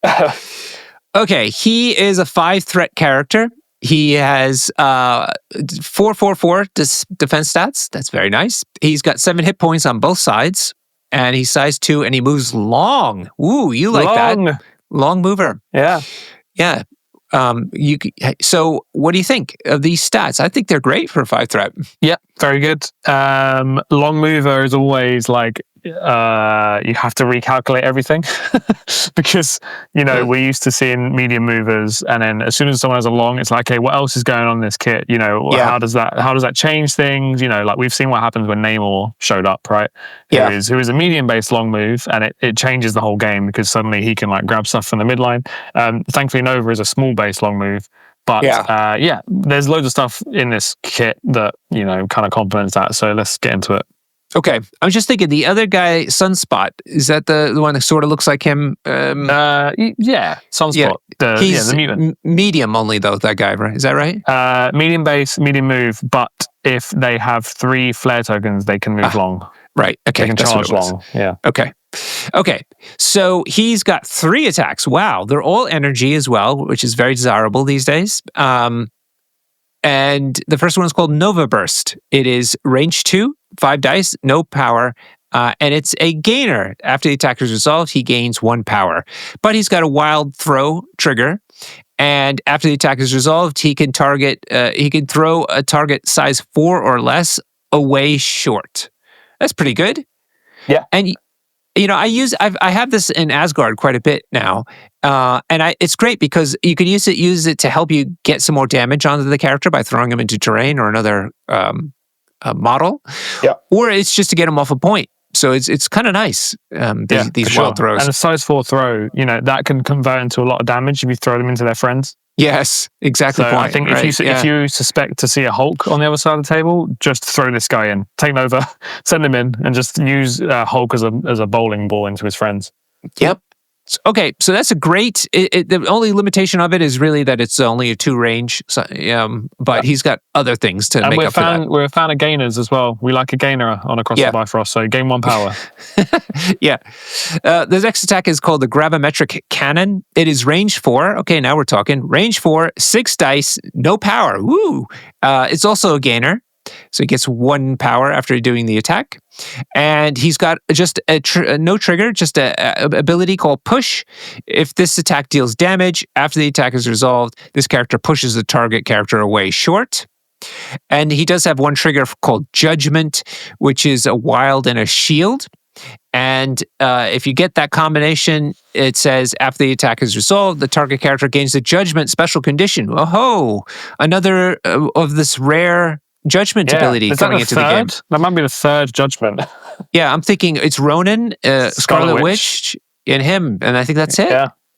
S1: Okay. He is a 5-threat character. He has 4/4/4 defense stats. That's very nice. He's got 7 hit points on both sides, and he's size 2, and he moves long. Ooh, you like that? Long mover.
S2: Yeah.
S1: Yeah. So what do you think of these stats? I think they're great for a 5-threat.
S2: Yeah, very good. Long mover is always like, you have to recalculate everything because, we're used to seeing medium movers, and then as soon as someone has a long, it's like, okay, what else is going on in this kit? How does that change things? Like we've seen what happens when Namor showed up, right? Who is a medium based long move, and it changes the whole game because suddenly he can like grab stuff from the midline. Thankfully Nova is a small base long move. But there's loads of stuff in this kit that, kind of complements that. So let's get into it.
S1: Okay. I was just thinking, the other guy, Sunspot, is that the one that sort of looks like him?
S2: Sunspot.
S1: Yeah. He's
S2: the mutant.
S1: Medium only, though, that guy, right? Is that right?
S2: Medium base, medium move, but if they have 3 flare tokens, they can move long.
S1: Right. Okay.
S2: They can charge long. Yeah.
S1: Okay. So he's got 3 attacks. Wow. They're all energy as well, which is very desirable these days. And the first one is called Nova Burst. It is range 2, 5 dice, no power, and it's a gainer. After the attack is resolved, he gains 1 power. But he's got a wild throw trigger, and after the attack is resolved, he can throw a target size 4 or less away short. That's pretty good.
S2: Yeah.
S1: And I have this in Asgard quite a bit now, and it's great because you can use it to help you get some more damage onto the character by throwing him into terrain or another model, or it's just to get him off a point. So it's kind of nice. These wild throws,
S2: and a size 4 throw, that can convert into a lot of damage if you throw them into their friends.
S1: Yes, exactly.
S2: So I think if you suspect to see a Hulk on the other side of the table, just throw this guy in, take Nova, send him in, and just use Hulk as a bowling ball into his friends.
S1: Yep. Okay, so that's a great. The only limitation of it is really that it's only a 2 range. So, but he's got other things to make up for that.
S2: We're a fan of gainers as well. We like a gainer on across the Bifrost. So gain 1 power.
S1: Yeah. The next attack is called the Gravimetric Cannon. It is range 4. Okay, now we're talking. Range 4, 6 dice, no power. Woo! It's also a gainer. So he gets 1 power after doing the attack. And he's got just no trigger, just a ability called Push. If this attack deals damage, after the attack is resolved, this character pushes the target character away short. And he does have 1 trigger called Judgment, which is a wild and a shield. And if you get that combination, it says after the attack is resolved, the target character gains the Judgment special condition. Oh, another of this rare Judgment ability coming into the game.
S2: That might be the 3rd Judgment.
S1: Yeah, I'm thinking it's Ronin, Scarlet Witch, and him, and I think that's it.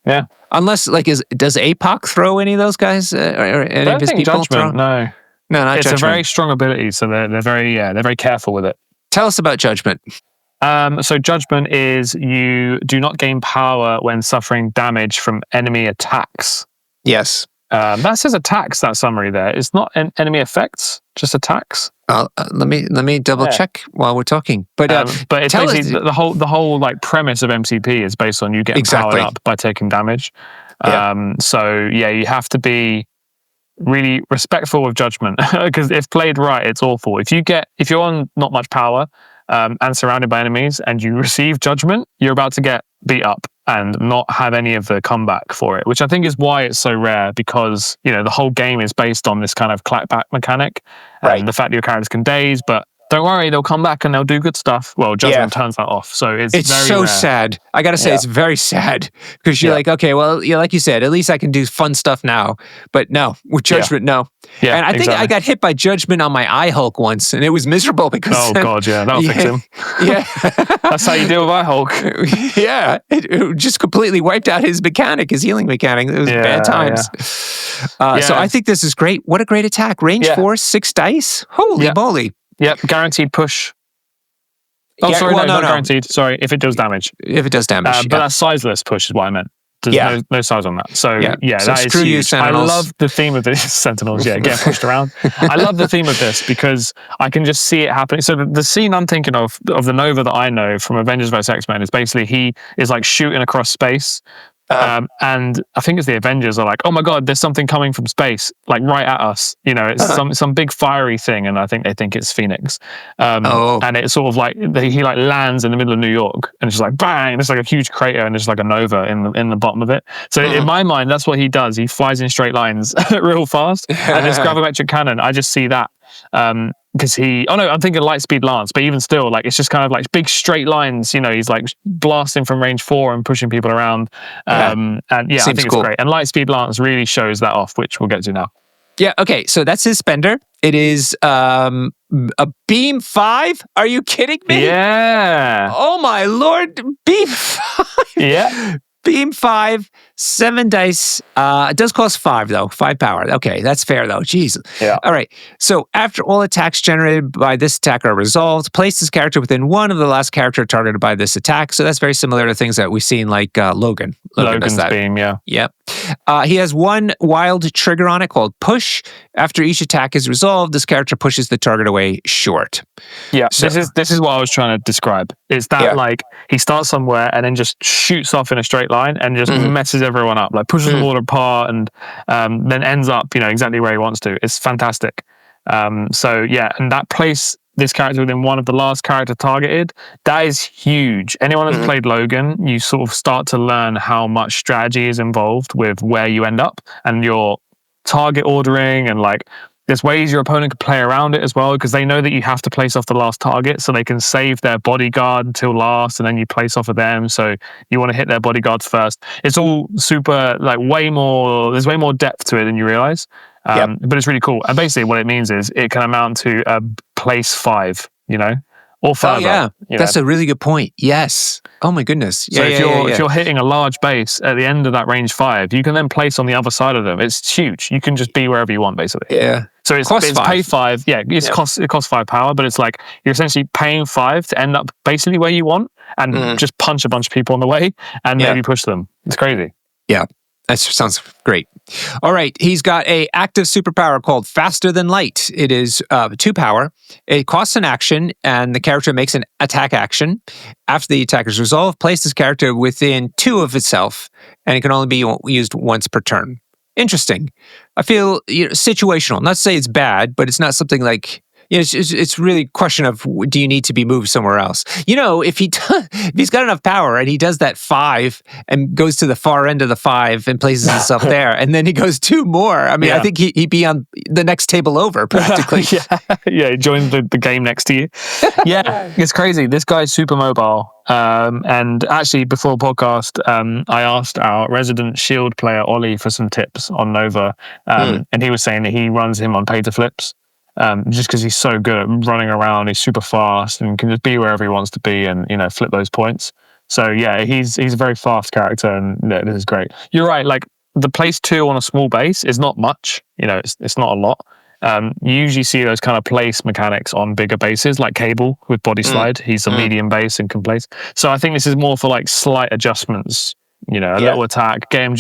S2: Yeah.
S1: Unless, does APOC throw any of those guys or any of his people?
S2: Judgment, no,
S1: not
S2: it's
S1: Judgment.
S2: A very strong ability, so they're very careful with it.
S1: Tell us about Judgment.
S2: So Judgment is you do not gain power when suffering damage from enemy attacks.
S1: Yes.
S2: That says attacks, that summary there. It's not enemy effects, just attacks.
S1: Let me double check while we're talking. But
S2: it's basically the whole premise of MCP is based on you getting powered up by taking damage. So you have to be really respectful of Judgment, because if played right, it's awful. If you're on not much power and surrounded by enemies and you receive Judgment, you're about to get beat up and not have any of the comeback for it, which I think is why it's so rare, because the whole game is based on this kind of clapback mechanic, and the fact that your characters can daze, but don't worry, they'll come back and they'll do good stuff. Well, Judgment turns that off, so it's very
S1: so
S2: rare.
S1: sad. I gotta say, it's very sad, because you're like, okay, well, like you said, at least I can do fun stuff now. But no, with Judgment, no.
S2: Yeah,
S1: and I think I got hit by Judgment on my eye Hulk once, and it was miserable because
S2: that'll fix him.
S1: Yeah,
S2: that's how you deal with eye Hulk.
S1: Yeah, it just completely wiped out his healing mechanic. It was bad times. So I think this is great. What a great attack! Range 4, 6 dice. Holy moly!
S2: Yep, guaranteed push. Oh, sorry, not guaranteed. Sorry, if it does damage.
S1: If it does damage.
S2: But that's sizeless push is what I meant. There's no size on that. So, so that is huge.
S1: You, Sentinels.
S2: I love the theme of this. Sentinels, getting pushed around. I love the theme of this because I can just see it happening. So the scene I'm thinking of the Nova that I know from Avengers vs. X-Men is basically he is shooting across space. And I think it's the Avengers are like, oh my god, there's something coming from space, right at us. It's some big fiery thing, and I think they think it's Phoenix. And it's sort of he lands in the middle of New York, and it's just like bang, there's a huge crater, and there's a nova in the bottom of it. So in my mind, that's what he does. He flies in straight lines real fast, and this gravimetric cannon, I just see that. Because I'm thinking Lightspeed Lance, but even still, it's just kind of big straight lines. He's blasting from range 4 and pushing people around. I think it's great. And Lightspeed Lance really shows that off, which we'll get to now.
S1: Yeah, okay, so that's his spender. It is a beam 5? Are you kidding me?
S2: Yeah.
S1: Oh my lord, beam 5.
S2: Yeah.
S1: Beam 5, 7 dice. It does cost 5 though, 5 power. Okay, that's fair though. Jeez. Yeah. All right. So after all attacks generated by this attack are resolved, place this character within one of the last character targeted by this attack. So that's very similar to things that we've seen like Logan.
S2: Logan's beam, yeah.
S1: Yep. He has 1 wild trigger on it called Push. After each attack is resolved, this character pushes the target away short.
S2: Yeah, so, this is what I was trying to describe. It's that he starts somewhere and then just shoots off in a straight line and just messes everyone up, pushes them all apart, and then ends up exactly where he wants to. It's fantastic. And that place this character within one of the last character targeted, that is huge. Anyone that's played Logan, you sort of start to learn how much strategy is involved with where you end up and your target ordering, and there's ways your opponent can play around it as well, because they know that you have to place off the last target, so they can save their bodyguard until last, and then you place off of them. So you want to hit their bodyguards first. It's all super, there's way more depth to it than you realize. But it's really cool. And basically what it means is it can amount to a place 5, or further. Oh,
S1: yeah. That's a really good point. Yes. Oh, my goodness.
S2: So if you're hitting a large base at the end of that range 5, you can then place on the other side of them. It's huge. You can just be wherever you want, basically.
S1: Yeah.
S2: So it's pay 5. Yeah, it costs 5 power, but it's you're essentially paying 5 to end up basically where you want, and just punch a bunch of people on the way and maybe push them. It's crazy.
S1: Yeah. That sounds great. All right. He's got a active superpower called Faster Than Light. It is 2 power. It costs an action, and the character makes an attack action. After the attack is resolved, place this character within 2 of itself, and it can only be used once per turn. Interesting. I feel situational. Not to say it's bad, but it's not something Yeah, it's really a question of, do you need to be moved somewhere else? If he's got enough power and he does that 5 and goes to the far end of the 5 and places himself there, and then he goes 2 more. I mean, I think he'd be on the next table over practically.
S2: He joins the game next to you. Yeah, it's crazy. This guy's super mobile. And actually, before the podcast, I asked our resident Shield player Ollie for some tips on Nova, and he was saying that he runs him on pay to flips. Just because he's so good at running around, he's super fast and can just be wherever he wants to be and flip those points. So yeah, he's a very fast character, and this is great. You're right. Like the place 2 on a small base is not much. It's not a lot. You usually see those kind of place mechanics on bigger bases, like Cable with body slide. He's a medium base and can place. So I think this is more for like slight adjustments. Little attack, get him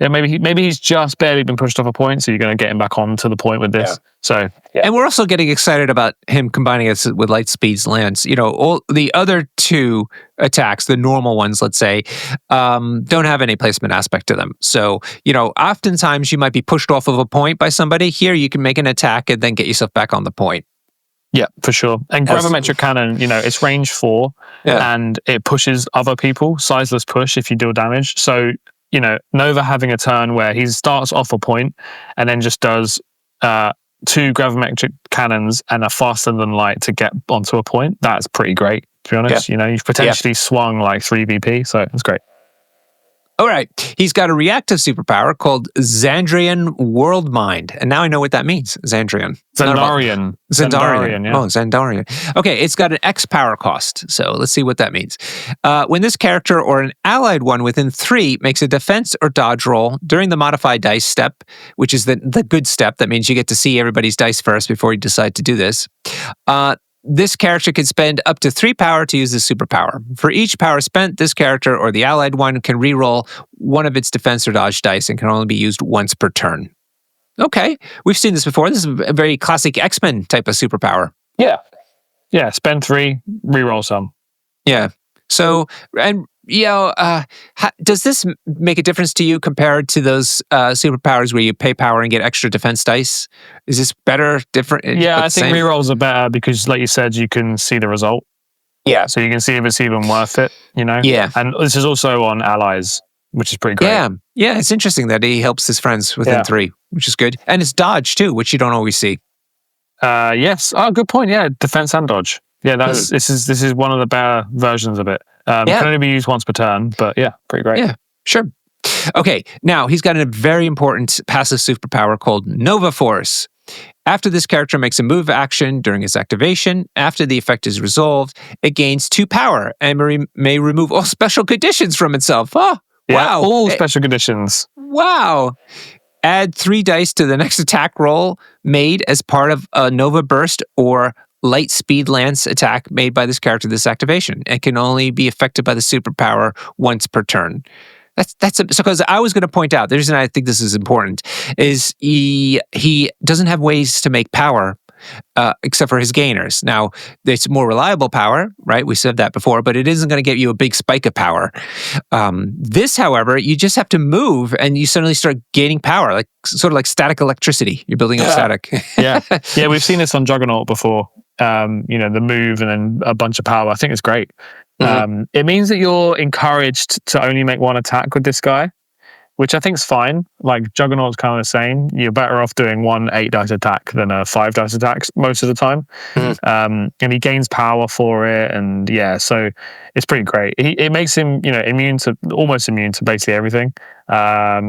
S2: maybe he's just barely been pushed off a point, so you're going to get him back onto the point with this. Yeah. So,
S1: and we're also getting excited about him combining it with Lightspeed's lance. All the other 2 attacks, the normal ones, let's say, don't have any placement aspect to them. So, oftentimes you might be pushed off of a point by somebody. Here, you can make an attack and then get yourself back on the point.
S2: Yeah, for sure. And gravimetric cannon, it's range 4 and it pushes other people, sizeless push if you deal damage. So, Nova having a turn where he starts off a point and then just does 2 gravimetric cannons and a faster than light to get onto a point. That's pretty great, to be honest. You've potentially swung like 3 BP, so it's great.
S1: All right. He's got a reactive superpower called Xandrian World Mind. And now I know what that means. Xandrian.
S2: Xandarian.
S1: Xandarian. Oh, Xandarian. Okay, it's got an X power cost. So let's see what that means. When this character or an allied one within 3 makes a defense or dodge roll during the modified dice step, which is the good step, that means you get to see everybody's dice first before you decide to do this. This character can spend up to 3 power to use this superpower. For each power spent, this character or the allied one can reroll one of its defense or dodge dice and can only be used once per turn. Okay, we've seen this before. This is a very classic X-Men type of superpower.
S2: Yeah, spend 3, reroll some.
S1: Yeah. So, and does this make a difference to you compared to those superpowers where you pay power and get extra defense dice? Is this better, different?
S2: Yeah, I think rerolls are better because, like you said, you can see the result.
S1: Yeah.
S2: So you can see if it's even worth it,
S1: Yeah.
S2: And this is also on allies, which is pretty great.
S1: Yeah, it's interesting that he helps his friends within 3, which is good. And it's dodge too, which you don't always see.
S2: Yes. Oh, good point. Yeah, defense and dodge. Yeah, this is one of the better versions of it. Can only be used once per turn, but yeah, pretty great.
S1: Yeah, sure. Okay, now he's got a very important passive superpower called Nova Force. After this character makes a move action during its activation, after the effect is resolved, it gains 2 power and may remove all special conditions from itself. Oh, wow.
S2: All special conditions.
S1: Wow. Add 3 dice to the next attack roll made as part of a Nova Burst or light speed lance attack made by this character this activation, and can only be affected by the superpower once per turn. That's because I was going to point out, the reason I think this is important is he doesn't have ways to make power except for his gainers. Now, it's more reliable power, right? We said that before, but it isn't going to get you a big spike of power. This, however, you just have to move and you suddenly start gaining power, like sort of like static electricity. You're building up static.
S2: Yeah, we've seen this on Juggernaut before. The move and then a bunch of power. I think it's great. It means that you're encouraged to only make 1 attack with this guy, which I think is fine. Like Juggernaut's kind of the same. You're better off doing 1 8-dice attack than a 5-dice attack most of the time. And he gains power for it, and so it's pretty great. It makes him, almost immune to basically everything.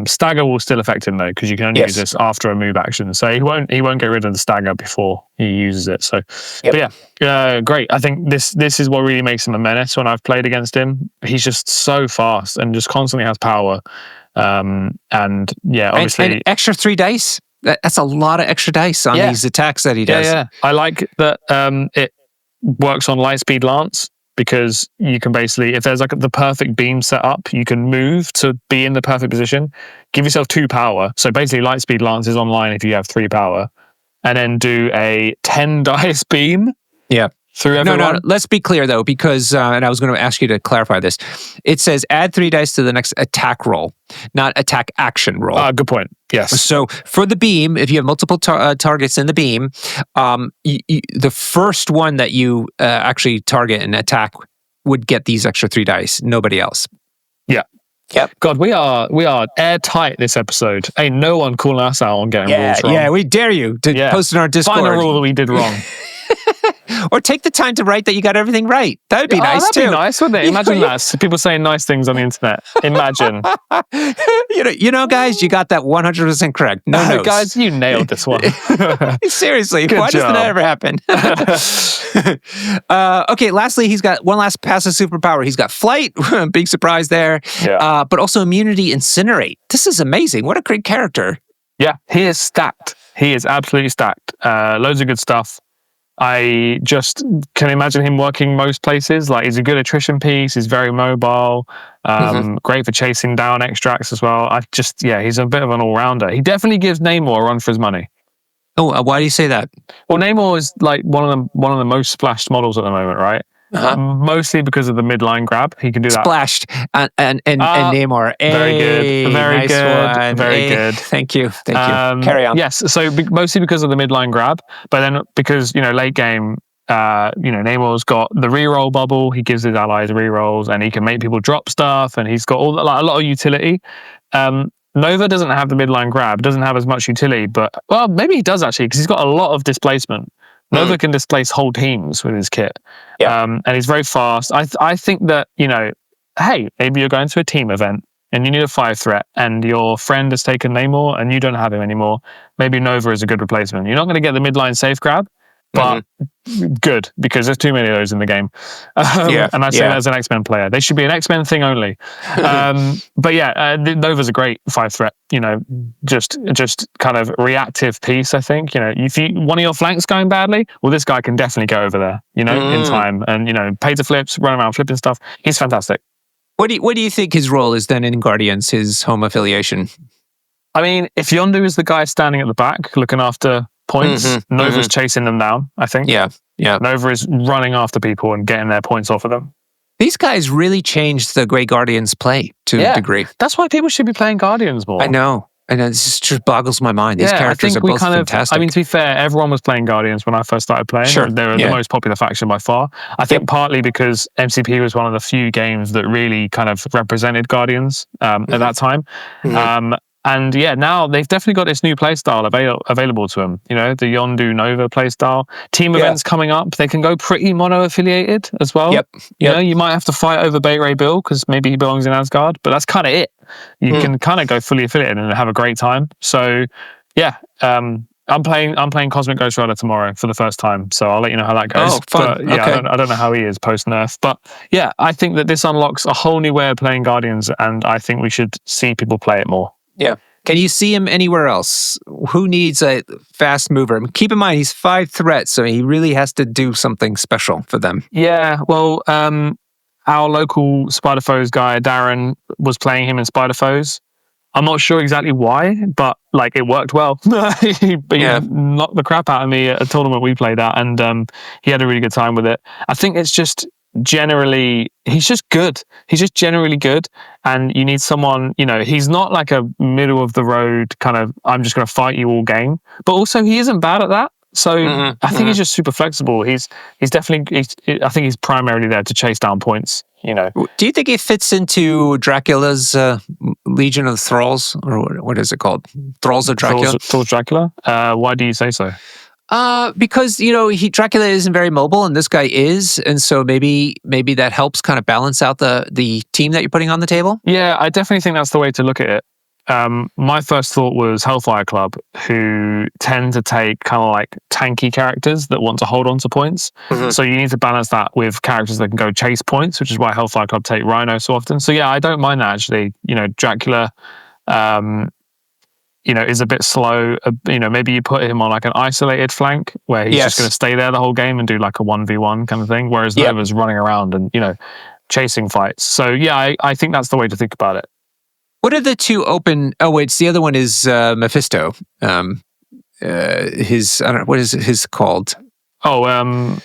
S2: Stagger will still affect him though, because you can only use this after a move action. So he won't get rid of the stagger before he uses it. So, but great. I think this is what really makes him a menace. When I've played against him, he's just so fast and just constantly has power. Obviously,
S1: and extra 3 dice. That's a lot of extra dice on these attacks that he does.
S2: Yeah. I like that. It works on Lightspeed Lance, because you can basically, if there's like the perfect beam set up, you can move to be in the perfect position, give yourself 2 power. So basically Lightspeed Lance is online if you have 3 power, and then do a 10 dice beam.
S1: Yeah.
S2: through everyone?
S1: No. Let's be clear though, because and I was going to ask you to clarify this. It says add 3 dice to the next attack roll, not attack action roll.
S2: Good point. Yes.
S1: So for the beam, if you have multiple targets in the beam, the first one that you actually target and attack would get these extra 3 dice. Nobody else.
S2: Yeah.
S1: Yep.
S2: God, we are airtight this episode. Ain't no one calling us out on getting rules wrong.
S1: Yeah, we dare you to post in our Discord.
S2: Find a rule that we did wrong.
S1: Or take the time to write that you got everything right. That would be nice too.
S2: That'd be nice, wouldn't it? Imagine that. People saying nice things on the internet. Imagine.
S1: Guys, you got that 100% correct. No notes.
S2: Guys, you nailed this one.
S1: Seriously,
S2: Good
S1: why
S2: job.
S1: doesn't that ever happen? Okay, lastly, he's got one last passive superpower. He's got flight, big surprise there, but also immunity incinerate. This is amazing. What a great character.
S2: Yeah, he is stacked. He is absolutely stacked. Loads of good stuff. I just can imagine him working most places. Like, he's a good attrition piece. He's very mobile. Great for chasing down extracts as well. He's a bit of an all-rounder. He definitely gives Namor a run for his money.
S1: Oh, why do you say that?
S2: Well, Namor is like one of the most splashed models at the moment, right? Mostly because of the midline grab. He can do that.
S1: Splashed and Namor.
S2: Very good. Very
S1: nice
S2: good.
S1: one.
S2: Very good.
S1: Thank you. Carry on.
S2: Yes. So mostly because of the midline grab, but then because, late game, Namor's got the reroll bubble. He gives his allies rerolls, and he can make people drop stuff, and he's got a lot of utility. Nova doesn't have the midline grab, doesn't have as much utility, but maybe he does actually, because he's got a lot of displacement. Nova can displace whole teams with his kit. And he's very fast. I think that, hey, maybe you're going to a team event and you need a 5 threat, and your friend has taken Namor and you don't have him anymore. Maybe Nova is a good replacement. You're not going to get the midline safe grab, but good, because there's too many of those in the game. And I say that as an X-Men player. They should be an X-Men thing only. Nova's a great 5 threat, just kind of reactive piece, I think. If one of your flanks going badly, well, this guy can definitely go over there, in time, and, pay to flips, run around flipping stuff. He's fantastic.
S1: What do you think his role is then in Guardians, his home affiliation?
S2: I mean, if Yondu is the guy standing at the back looking after points, Nova's chasing them down, I think. Yeah. Nova is running after people and getting their points off of them.
S1: These guys really changed the Grey Guardians play to a degree.
S2: That's why people should be playing Guardians more.
S1: I know. This just boggles my mind. These characters are both fantastic.
S2: I mean, to be fair, everyone was playing Guardians when I first started playing.
S1: Sure.
S2: They were the most popular faction by far. I think partly because MCP was one of the few games that really kind of represented Guardians at that time. Now they've definitely got this new playstyle available to them. The Yondu Nova playstyle. Team events coming up. They can go pretty mono-affiliated as well. You might have to fight over Bait Ray Bill because maybe he belongs in Asgard, but that's kind of it. You can kind of go fully affiliated and have a great time. So, I'm playing Cosmic Ghost Rider tomorrow for the first time, so I'll let you know how that goes.
S1: Oh, fun.
S2: But, I don't know how he is post nerf, but I think that this unlocks a whole new way of playing Guardians, and I think we should see people play it more.
S1: Yeah. Can you see him anywhere else? Who needs a fast mover? Keep in mind, he's 5 threats, so he really has to do something special for them.
S2: Yeah, well, our local Spider Foes guy, Darren, was playing him in Spider Foes. I'm not sure exactly why, but it worked well. He knocked the crap out of me at a tournament we played at, and he had a really good time with it. I think it's just generally, he's just good. He's just generally good, and you need someone, he's not like a middle of the road kind of, I'm just going to fight you all game, but also he isn't bad at that. So I think he's just super flexible. He's definitely, I think he's primarily there to chase down points.
S1: Do you think he fits into Dracula's Legion of Thralls, or what is it called? Thralls of Dracula?
S2: Thralls Dracula? Why do you say so?
S1: Because Dracula isn't very mobile, and this guy is, and so maybe that helps kind of balance out the team that you're putting on the table.
S2: Yeah, I definitely think that's the way to look at it. My first thought was Hellfire Club, who tend to take kind of like tanky characters that want to hold on to points. So you need to balance that with characters that can go chase points, which is why Hellfire Club take Rhino so often. So I don't mind that actually. Dracula, is a bit slow. Maybe you put him on like an isolated flank where he's just going to stay there the whole game and do like a 1v1 kind of thing, whereas Nova's running around and, chasing fights. So I think that's the way to think about it.
S1: What are the two open? Oh wait, the other one is Mephisto. His, I don't know, what is his called?
S2: Oh,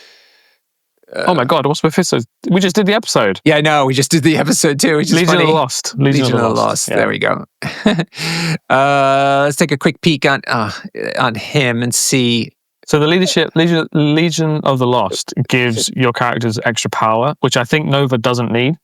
S2: Oh my God, what's Mephisto? We just did the episode.
S1: Yeah, I know. We just did the episode too, which is
S2: Legion
S1: funny.
S2: of the Lost.
S1: Legion of the Lost. Yeah. There we go. Let's take a quick peek on him and see.
S2: So the Legion of the Lost gives your characters extra power, which I think Nova doesn't need.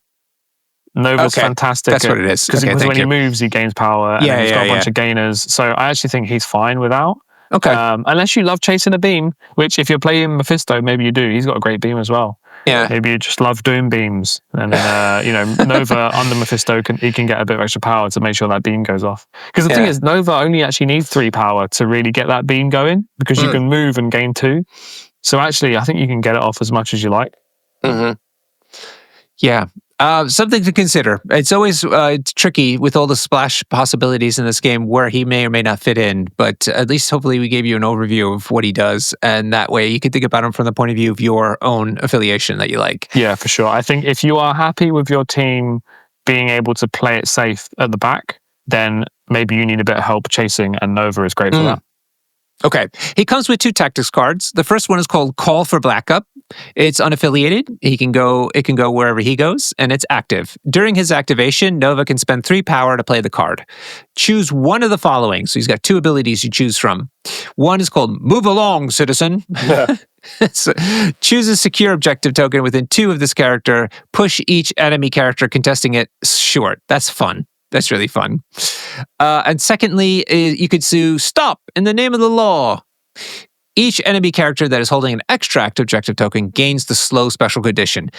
S2: Nova's fantastic.
S1: That's what it is.
S2: Because when he moves, he gains power. And he's got a bunch of gainers. So I actually think he's fine without.
S1: Okay.
S2: Unless you love chasing a beam, which if you're playing Mephisto, maybe you do. He's got a great beam as well.
S1: Yeah.
S2: Maybe you just love doing beams. And Nova under Mephisto, he can get a bit of extra power to make sure that beam goes off. Because the thing is, Nova only actually needs 3 power to really get that beam going, because you can move and gain 2. So actually, I think you can get it off as much as you like.
S1: Mm-hmm. Yeah. Something to consider. It's always tricky with all the splash possibilities in this game where he may or may not fit in, but at least hopefully we gave you an overview of what he does, and that way you can think about him from the point of view of your own affiliation that you like.
S2: Yeah, for sure. I think if you are happy with your team being able to play it safe at the back, then maybe you need a bit of help chasing, and Nova is great for that.
S1: Okay. He comes with 2 tactics cards. The first one is called Call for Backup. It's unaffiliated. It can go wherever he goes, and it's active. During his activation, Nova can spend 3 power to play the card. Choose one of the following. So he's got 2 abilities you choose from. One is called Move Along, Citizen. So choose a secure objective token within 2 of this character. Push each enemy character contesting it short. That's fun. That's really fun. And secondly, you could do Stop in the Name of the Law. Each enemy character that is holding an extract objective token gains the slow special condition.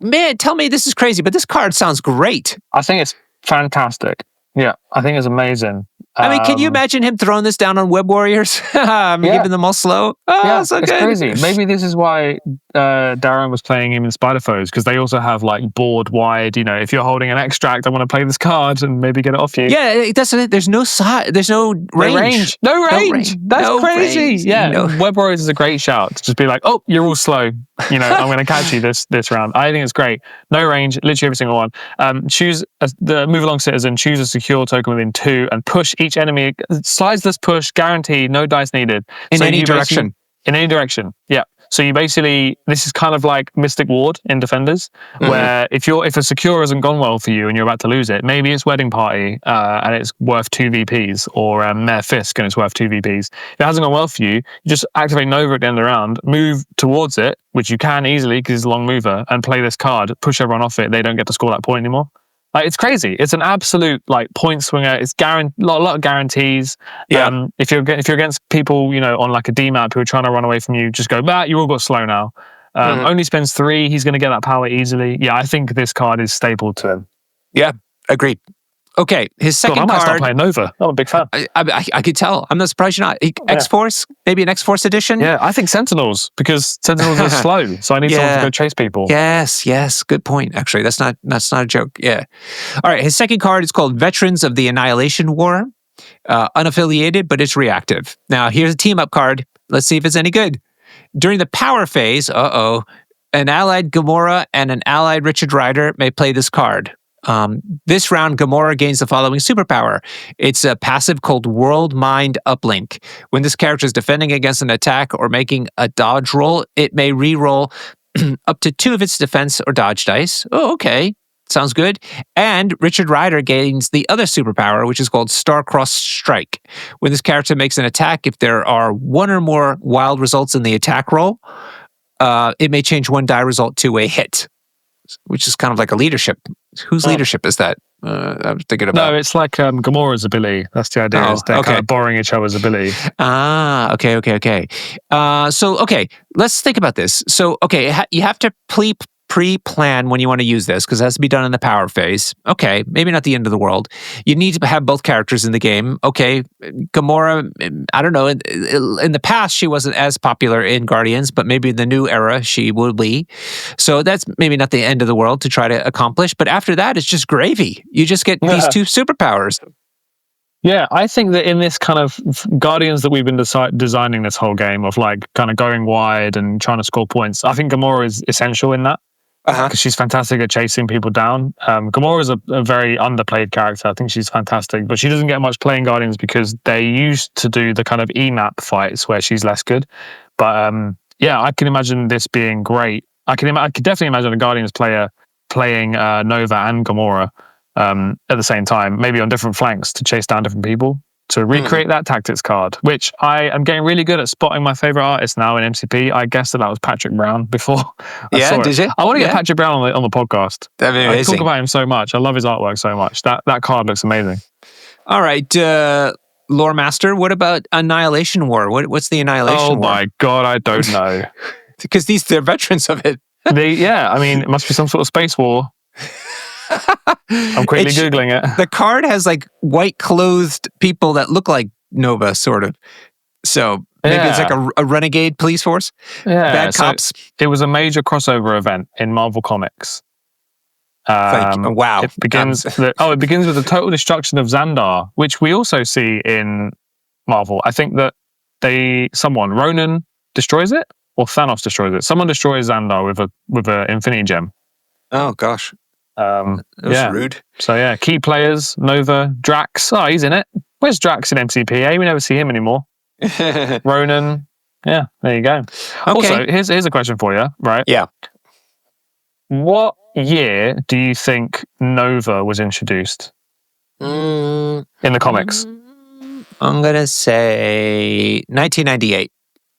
S1: Man, tell me this is crazy, but this card sounds great.
S2: I think it's fantastic. Yeah, I think it's amazing.
S1: I mean, can you imagine him throwing this down on Web Warriors? Keeping them all slow? Oh, so
S2: it's
S1: good.
S2: Crazy. Maybe this is why Darren was playing him in Spider Foes, because they also have like board wide, if you're holding an extract, I want to play this card and maybe get it off you.
S1: Yeah, that's it. There's no side. There's no range.
S2: No range. That's crazy. Range. Yeah, Web Warriors is a great shout to just be like, oh, you're all slow. I'm going to catch you this round. I think it's great. No range, literally every single one. Choose the Move Along Citizen, choose a secure token within 2 and push each enemy. Slideless push, guaranteed, no dice needed.
S1: In any direction.
S2: In any direction, yeah. So you basically, this is kind of like Mystic Ward in Defenders, where if a secure hasn't gone well for you and you're about to lose it, maybe it's Wedding Party and it's worth 2 VPs, or Mayor Fisk and it's worth 2 VPs. If it hasn't gone well for you, you just activate Nova at the end of the round, move towards it, which you can easily because it's a long mover, and play this card, push everyone off it, they don't get to score that point anymore. Like, it's crazy. It's an absolute point swinger. It's a lot of guarantees.
S1: Yeah.
S2: If you're against people, on like a D map who are trying to run away from you, just go, you all got slow now. Only spends 3. He's going to get that power easily. Yeah, I think this card is staple to him.
S1: Yeah, agreed. Okay, his second card.
S2: I might start playing Nova. I'm a big fan.
S1: I could tell. I'm not surprised you're not. X-Force? Maybe an X-Force edition?
S2: Yeah, I think Sentinels, because Sentinels are slow, so I need someone to go chase people.
S1: Yes. Good point, actually. That's not a joke. Yeah. All right, his second card is called Veterans of the Annihilation War. Unaffiliated, but it's reactive. Now, here's a team-up card. Let's see if it's any good. During the power phase, an allied Gamora and an allied Richard Rider may play this card. This round, Gamora gains the following superpower. It's a passive called World Mind Uplink. When this character is defending against an attack or making a dodge roll, it may re-roll up to 2 of its defense or dodge dice. Oh, okay. Sounds good. And Richard Rider gains the other superpower, which is called Star-Crossed Strike. When this character makes an attack, if there are 1 or more wild results in the attack roll, it may change 1 die result to a hit, which is kind of like a leadership. Whose leadership is that? I was thinking about.
S2: No, it's like Gamora's ability. That's the idea. Is they're kind of borrowing each other's ability.
S1: Okay. So, let's think about this. So, you have to pre-plan when you want to use this, because it has to be done in the power phase. Okay, maybe not the end of the world. You need to have both characters in the game. Okay, Gamora, I don't know, in the past she wasn't as popular in Guardians, but maybe in the new era she will be. So that's maybe not the end of the world to try to accomplish, but after that it's just gravy. You just get these 2 superpowers.
S2: Yeah, I think that in this kind of Guardians that we've been designing this whole game of like kind of going wide and trying to score points, I think Gamora is essential in that. Because she's fantastic at chasing people down. Gamora is a very underplayed character. I think she's fantastic, but she doesn't get much play in Guardians because they used to do the kind of E-map fights where she's less good. But I can imagine this being great I could definitely imagine a Guardians player playing Nova and Gamora at the same time, maybe on different flanks to chase down different people to recreate that tactics card, which I am getting really good at spotting my favorite artist now in MCP. I guessed that was Patrick Brown before I saw it.
S1: Did you?
S2: I want to get Patrick Brown on the podcast.
S1: That'd be amazing.
S2: I talk about him so much. I love his artwork so much. That card looks amazing.
S1: All right, Lore Master, what about Annihilation War? What's the Annihilation War?
S2: Oh my God, I don't know.
S1: Because they're veterans of it.
S2: I mean, it must be some sort of space war. I'm quickly Googling it.
S1: The card has like white clothed people that look like Nova, sort of. So maybe it's like a renegade police force.
S2: Yeah,
S1: bad cops.
S2: It was a major crossover event in Marvel Comics.
S1: Wow!
S2: It begins. It begins with the total destruction of Xandar, which we also see in Marvel. I think that Ronan destroys it, or Thanos destroys it. Someone destroys Xandar with a Infinity Gem.
S1: Oh gosh. That was rude.
S2: So key players, Nova, Drax. Oh, he's in it. Where's Drax in MCP? We never see him anymore. Ronan. Yeah, there you go. Okay. Also, here's a question for you, right?
S1: Yeah.
S2: What year do you think Nova was introduced in the comics?
S1: I'm going to say 1998.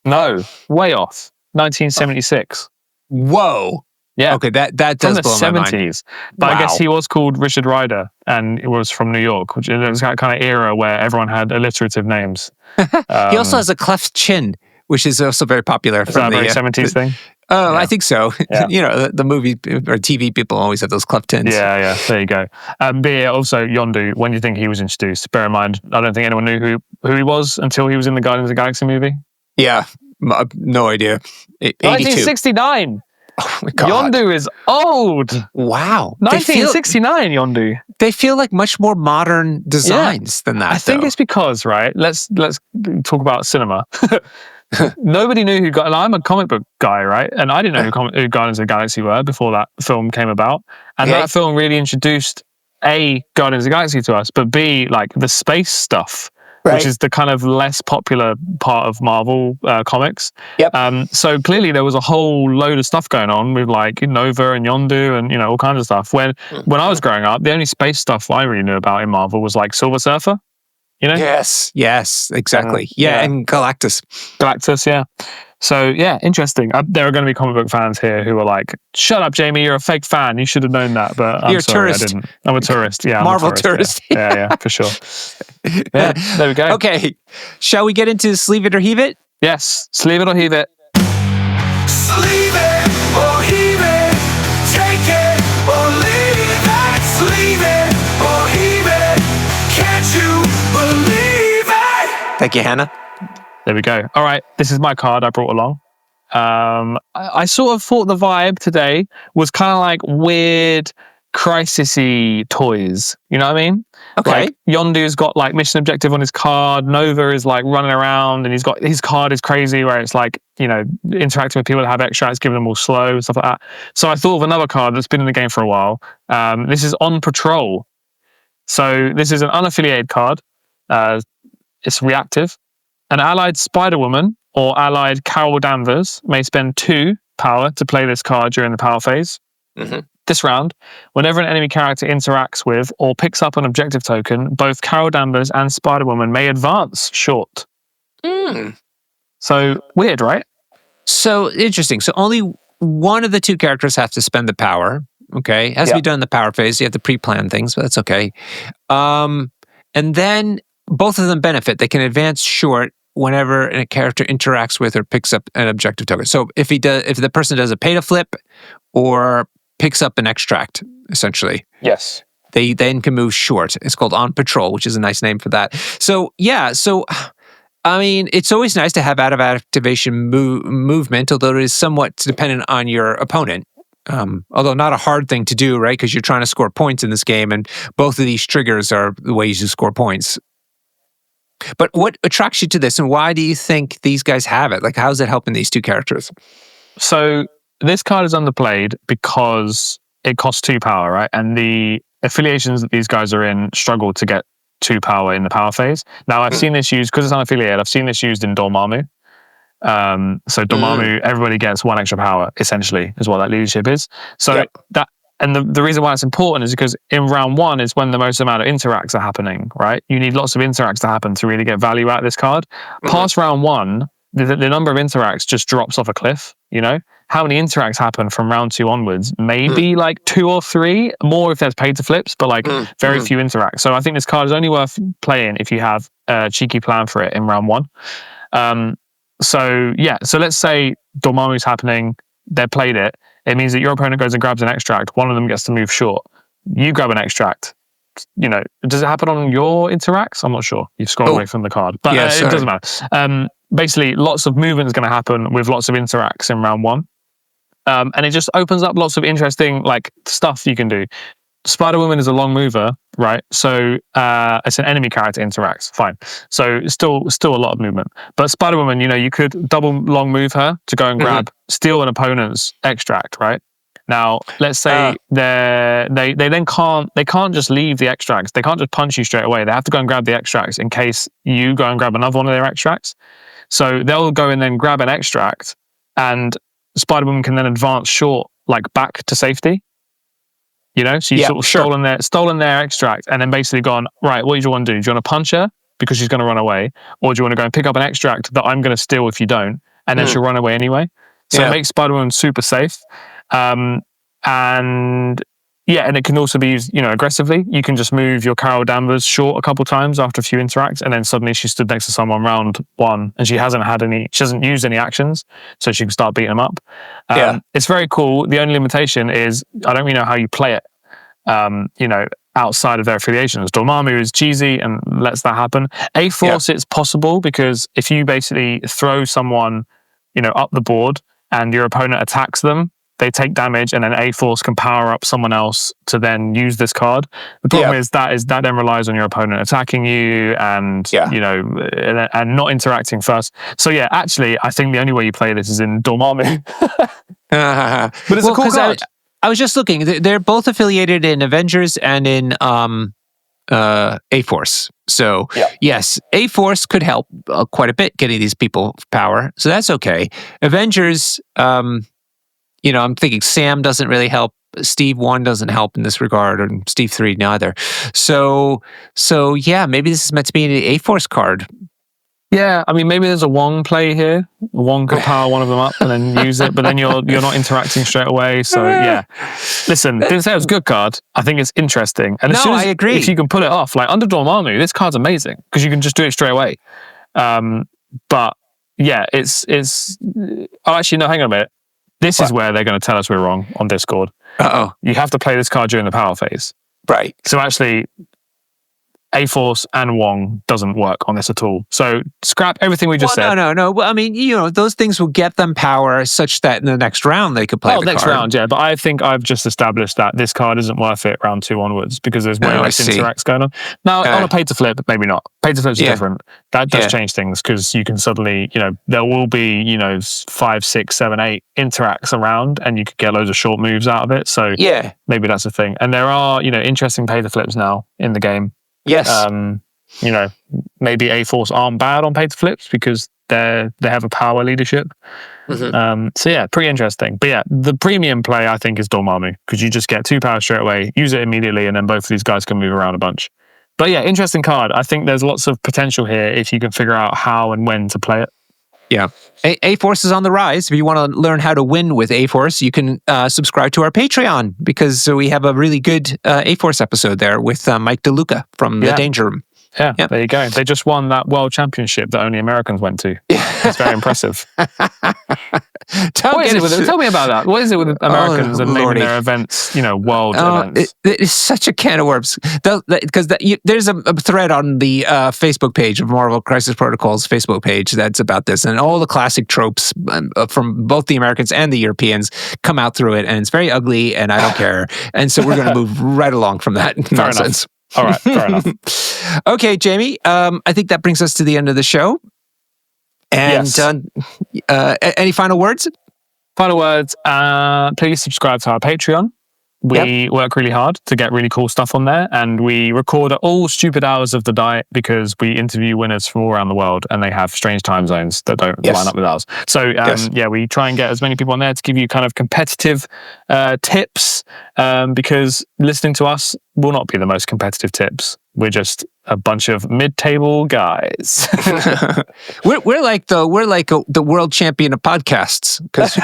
S2: No, way off. 1976.
S1: Whoa.
S2: Yeah.
S1: Okay, that does blow my mind. From the 70s.
S2: But I guess he was called Richard Rider, and it was from New York, which was that kind of era where everyone had alliterative names.
S1: He also has a cleft chin, which is also very popular.
S2: Is that a very 70s thing?
S1: Oh, I think so. Yeah. The movie or TV people always have those cleft chins.
S2: Yeah. There you go. But also, Yondu, when do you think he was introduced? Bear in mind, I don't think anyone knew who he was until he was in the Guardians of the Galaxy movie.
S1: Yeah, no idea.
S2: 1969.
S1: Oh my God.
S2: Yondu is old.
S1: Wow.
S2: 1969 Yondu.
S1: They feel like much more modern designs than that.
S2: I think it's because, right, let's talk about cinema. Nobody knew I'm a comic book guy, right? And I didn't know who Guardians of the Galaxy were before that film came about. And that film really introduced A, Guardians of the Galaxy to us, but B, like the space stuff. Right. Which is the kind of less popular part of Marvel comics.
S1: Yep.
S2: So clearly there was a whole load of stuff going on with like Nova and Yondu and all kinds of stuff. When I was growing up, the only space stuff I really knew about in Marvel was like Silver Surfer.
S1: Yes, exactly. And Galactus.
S2: Yeah. So interesting. There are going to be comic book fans here who are like, "Shut up, Jamie! You're a fake fan. You should have known that." But I'm sorry, I didn't. I'm a tourist. Yeah,
S1: Marvel tourist.
S2: Yeah, for sure. Yeah, there we go.
S1: Okay, shall we get into Sleeve It or Heave It?
S2: Yes, Sleeve It or Heave It.
S3: Sleeve it or heave it. Take it or leave it. Sleeve it or heave it. Can't you believe it?
S1: Thank you, Hannah.
S2: There we go. All right, this is my card I brought along. I sort of thought the vibe today was kind of like weird, crisis-y toys. You know what I mean?
S1: Okay.
S2: Like Yondu's got like mission objective on his card. Nova is like running around, and he's got his card is crazy, where it's like interacting with people that have extra, it's giving them all slow and stuff like that. So I thought of another card that's been in the game for a while. This is On Patrol. So this is an unaffiliated card. It's reactive. An allied Spider-Woman or allied Carol Danvers may spend 2 power to play this card during the power phase.
S1: Mm-hmm.
S2: This round, whenever an enemy character interacts with or picks up an objective token, both Carol Danvers and Spider-Woman may advance short. So, weird, right?
S1: So, interesting. So, only one of the 2 characters have to spend the power. Okay. It has to be done in the power phase. You have to pre-plan things, but that's okay. And then both of them benefit. They can advance short whenever a character interacts with or picks up an objective token. So if the person does a pay to flip or picks up an extract, essentially.
S2: Yes.
S1: They then can move short. It's called On Patrol, which is a nice name for that. So I mean, it's always nice to have out of activation movement, although it is somewhat dependent on your opponent. Although not a hard thing to do, right? Because you're trying to score points in this game, and both of these triggers are the ways you score points. But what attracts you to this, and why do you think these guys have it? Like, how's it helping these 2 characters?
S2: So this card is underplayed because it costs 2 power, right? And the affiliations that these guys are in struggle to get 2 power in the power phase. Now, I've seen this used, because it's unaffiliated, I've seen this used in Dormammu. So Dormammu, everybody gets 1 extra power, essentially, is what that leadership is. So that, and the reason why it's important is because in round 1 is when the most amount of interacts are happening, right? You need lots of interacts to happen to really get value out of this card. Past round 1, the number of interacts just drops off a cliff, you know? How many interacts happen from round 2 onwards? Maybe like 2 or 3, more if there's pay to flips, but like very few interacts. So I think this card is only worth playing if you have a cheeky plan for it in round 1. So let's say Dormammu's happening, they played it. It means that your opponent goes and grabs an extract. One of them gets to move short. You grab an extract. You know, does it happen on your interacts? I'm not sure. You've scrolled away from the card, but it doesn't matter. Basically, lots of movement is going to happen with lots of interacts in round 1. And it just opens up lots of interesting like stuff you can do. Spider-Woman is a long mover, right? So it's an enemy character interacts. Fine. So still a lot of movement. But Spider-Woman, you know, you could double long move her to go and grab, steal an opponent's extract, right? Now, let's say they then can't just leave the extracts. They can't just punch you straight away. They have to go and grab the extracts in case you go and grab another one of their extracts. So they'll go and then grab an extract, and Spider-Woman can then advance short, like back to safety. You know, so you sort of stolen their extract, and then basically gone, right, what do you want to do? Do you want to punch her because she's going to run away? Or do you want to go and pick up an extract that I'm going to steal if you don't? And then she'll run away anyway. So it makes Spider-Woman super safe. And it can also be used, you know, aggressively. You can just move your Carol Danvers short a couple times after a few interacts, and then suddenly she stood next to someone round 1, and she hasn't used any actions, so she can start beating them up. It's very cool. The only limitation is I don't really know how you play it. You know, outside of their affiliations, Dormammu is cheesy and lets that happen. A-Force, it's possible because if you basically throw someone, you know, up the board and your opponent attacks them, they take damage, and then A-Force can power up someone else to then use this card. The problem is that then relies on your opponent attacking you and, you know, and not interacting first. So yeah, actually, I think the only way you play this is in Dormammu. But it's a cool card.
S1: I was just looking. They're both affiliated in Avengers and in A-Force. So yes, A-Force could help quite a bit getting these people power. So that's okay. Avengers... you know, I'm thinking Sam doesn't really help. Steve 1 doesn't help in this regard, and Steve 3 neither. So yeah, maybe this is meant to be an A-Force card.
S2: Yeah, I mean, maybe there's a Wong play here. Wong could power one of them up and then use it, but then you're not interacting straight away. So yeah, listen, this is a good card. I think it's interesting, and
S1: I agree.
S2: If you can pull it off, like under Dormammu, this card's amazing because you can just do it straight away. But yeah, it's. Oh, actually, no, hang on a minute. This is where they're going to tell us we're wrong on Discord. You have to play this card during the power phase.
S1: Right.
S2: So actually, A-Force and Wong doesn't work on this at all. So scrap everything we just said.
S1: No. Well, I mean, you know, those things will get them power such that in the next round they could play the card.
S2: Next round, yeah. But I think I've just established that this card isn't worth it round 2 onwards because there's way less interacts going on. Now, on a pay to flip, maybe not. Pay to flips are different. That does change things because you can suddenly, you know, there will be, you know, 5, 6, 7, 8 interacts around and you could get loads of short moves out of it. So maybe that's a thing. And there are, you know, interesting pay to flips now in the game.
S1: Yes.
S2: You know, maybe A-Force aren't bad on pay to flips because they have a power leadership. So yeah, pretty interesting. But yeah, the premium play I think is Dormammu because you just get 2 power straight away, use it immediately, and then both of these guys can move around a bunch. But yeah, interesting card. I think there's lots of potential here if you can figure out how and when to play it.
S1: Yeah. A-Force is on the rise. If you want to learn how to win with A-Force, you can subscribe to our Patreon because we have a really good A-Force episode there with Mike DeLuca from the Danger Room.
S2: Yeah, there you go. They just won that world championship that only Americans went to. It's very impressive. Tell me about that. What is it with Americans and naming their events, you know, world events?
S1: It is such a can of worms. Because there's a thread on the Facebook page of Marvel Crisis Protocol's Facebook page that's about this. And all the classic tropes from both the Americans and the Europeans come out through it. And it's very ugly, and I don't care. And so we're going to move right along from that nonsense.
S2: All right, fair enough.
S1: Okay, Jamie, I think that brings us to the end of the show. And any final words?
S2: Final words, please subscribe to our Patreon. We work really hard to get really cool stuff on there, and we record at all stupid hours of the night because we interview winners from all around the world, and they have strange time zones that don't line up with ours. So we try and get as many people on there to give you kind of competitive tips, because listening to us will not be the most competitive tips. We're just a bunch of mid-table guys.
S1: we're like the world champion of podcasts, because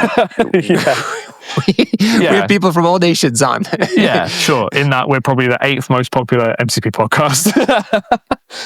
S1: we have people from all nations on.
S2: Yeah, sure. In that, we're probably the 8th most popular MCP podcast.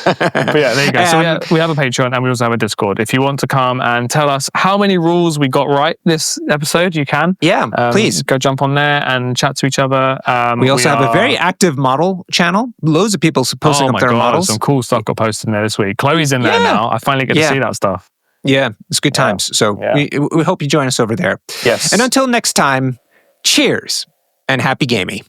S2: But yeah, there you go. So we have a Patreon, and we also have a Discord. If you want to come and tell us how many rules we got right this episode, you can.
S1: Yeah, please
S2: go jump on there and chat to each other.
S1: We also have a very active model channel. Loads of people posting up their models.
S2: Some cool stuff got posted in there this week. Chloe's in there now. I finally get to see that stuff.
S1: Yeah, it's good times. So we hope you join us over there.
S2: Yes.
S1: And until next time, cheers and happy gaming.